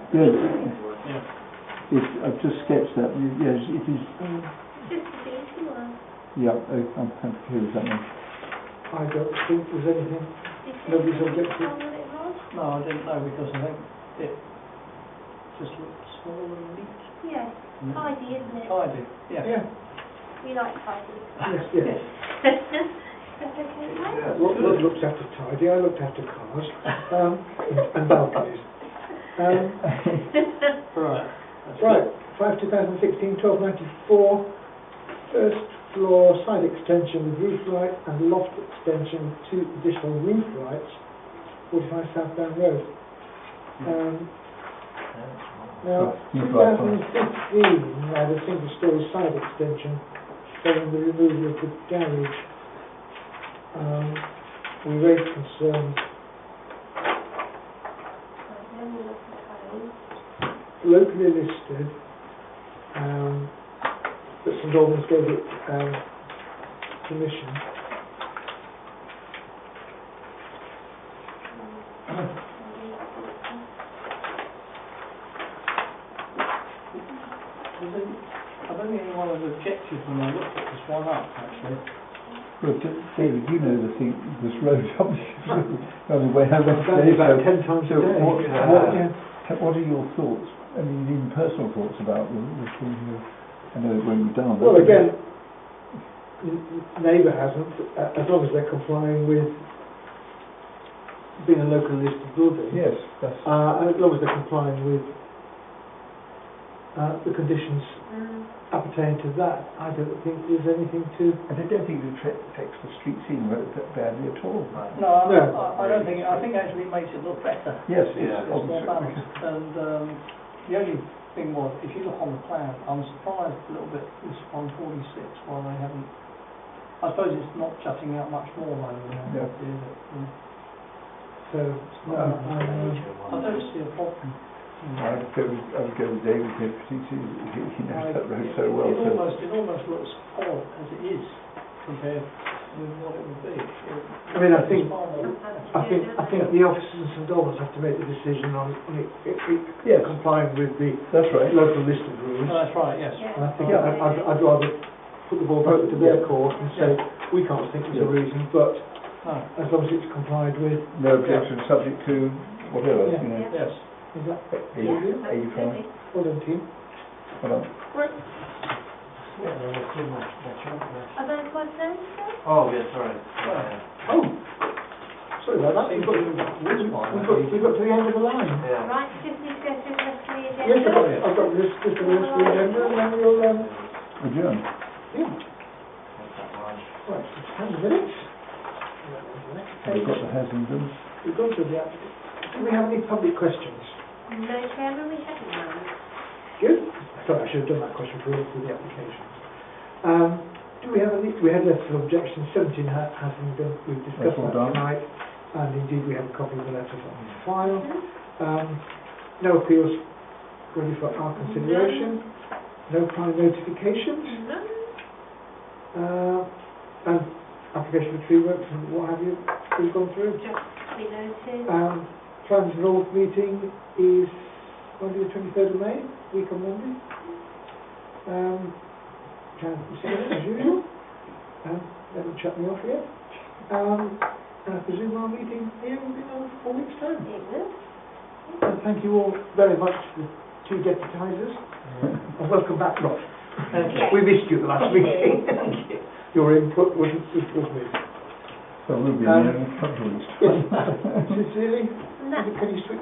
Yes, I've just sketched that. Yes, it is. Just a beauty one. Yeah, I'm happy with that one. I don't think there's anything. Nobody's objected. No, I didn't know, because I think it just looked small and neat. Yes, tidy, isn't it? Tidy, yeah. Yeah, We like tidy. yes, yes. That's okay, right? What looks after tidy? I looked after cars, and balconies. Right. Right, 5/2016, 1294, first floor side extension with roof light and loft extension with 2 additional roof lights, 45 South Down Road. Now, Roof lights on. 2015 had a single story side extension following the removal of the garage. We raised concerns. Then we look at those. Locally listed, that St Albans gave it permission. I don't think anyone was objective when I looked at this one up, actually. Well, David, you know the thing, this road up on the way home I've done today, it about so 10 times a so day. what are your thoughts? I mean, even personal thoughts about this thing here? I know it won't be done. Well, again, neighbour hasn't, as long as they're complying with being a locally listed building. Yes, that's... And as long as they're complying with the conditions appertaining to that, I don't think there's anything to... And I don't think it affects the street scene badly at all. No, I don't think, I think actually it makes it look better. Yes, It's more obviously. balanced. And the only thing was, if you look on the plan, I'm surprised a little bit, this 146, why they haven't... I suppose it's not jutting out much more though, Yeah. is it? So, I don't see a problem. I would go with David here, particularly, he knows that road so well. It almost looks odd as it is compared with what it would be. I mean, I think the officers in St Albans have to make the decision on it Yes. complying with the That's right. local listed rules. No, that's right, yes. And I think I'd rather put the ball back to their court and say, we can't think there's a reason, but No. as long as it's complied with. No objection, subject to whatever, Yeah. you know. Yes. Is that 85. well done, team? Well done. Are those concerns, sir? Oh, yes, sorry. Oh, sorry about that. We've got to the end of the line. Yeah. Right, just need to go through the rest of the agenda. Yes, I've got this, just the rest of the agenda, and then we'll, Adjourn. yeah, right, it's 10 minutes. We've got the Hasingtons. We've gone through the application. Do we have any public questions? No, Chairman, we haven't none. Good. Sorry, I should have done that question for the applications. Do we have any, we had letters of objection, 17 hasn't been, we've discussed That's all that done. tonight, and indeed we have a copy of the letters on file. No appeals ready for our consideration, no prior notifications, No, and application for tree works and what have you, we've gone through. just be noted. Plans North meeting is Monday the 23rd of May, week on Monday. Can see it as usual. They haven't shut me off yet. And I presume our meeting here will be another 4 weeks' time. It will. And thank you all very much, the 2 deputisers. And welcome back, Rob. We missed you the last meeting. Your input was missed. So we'll be in a couple of weeks. Sincerely, And that's can you switch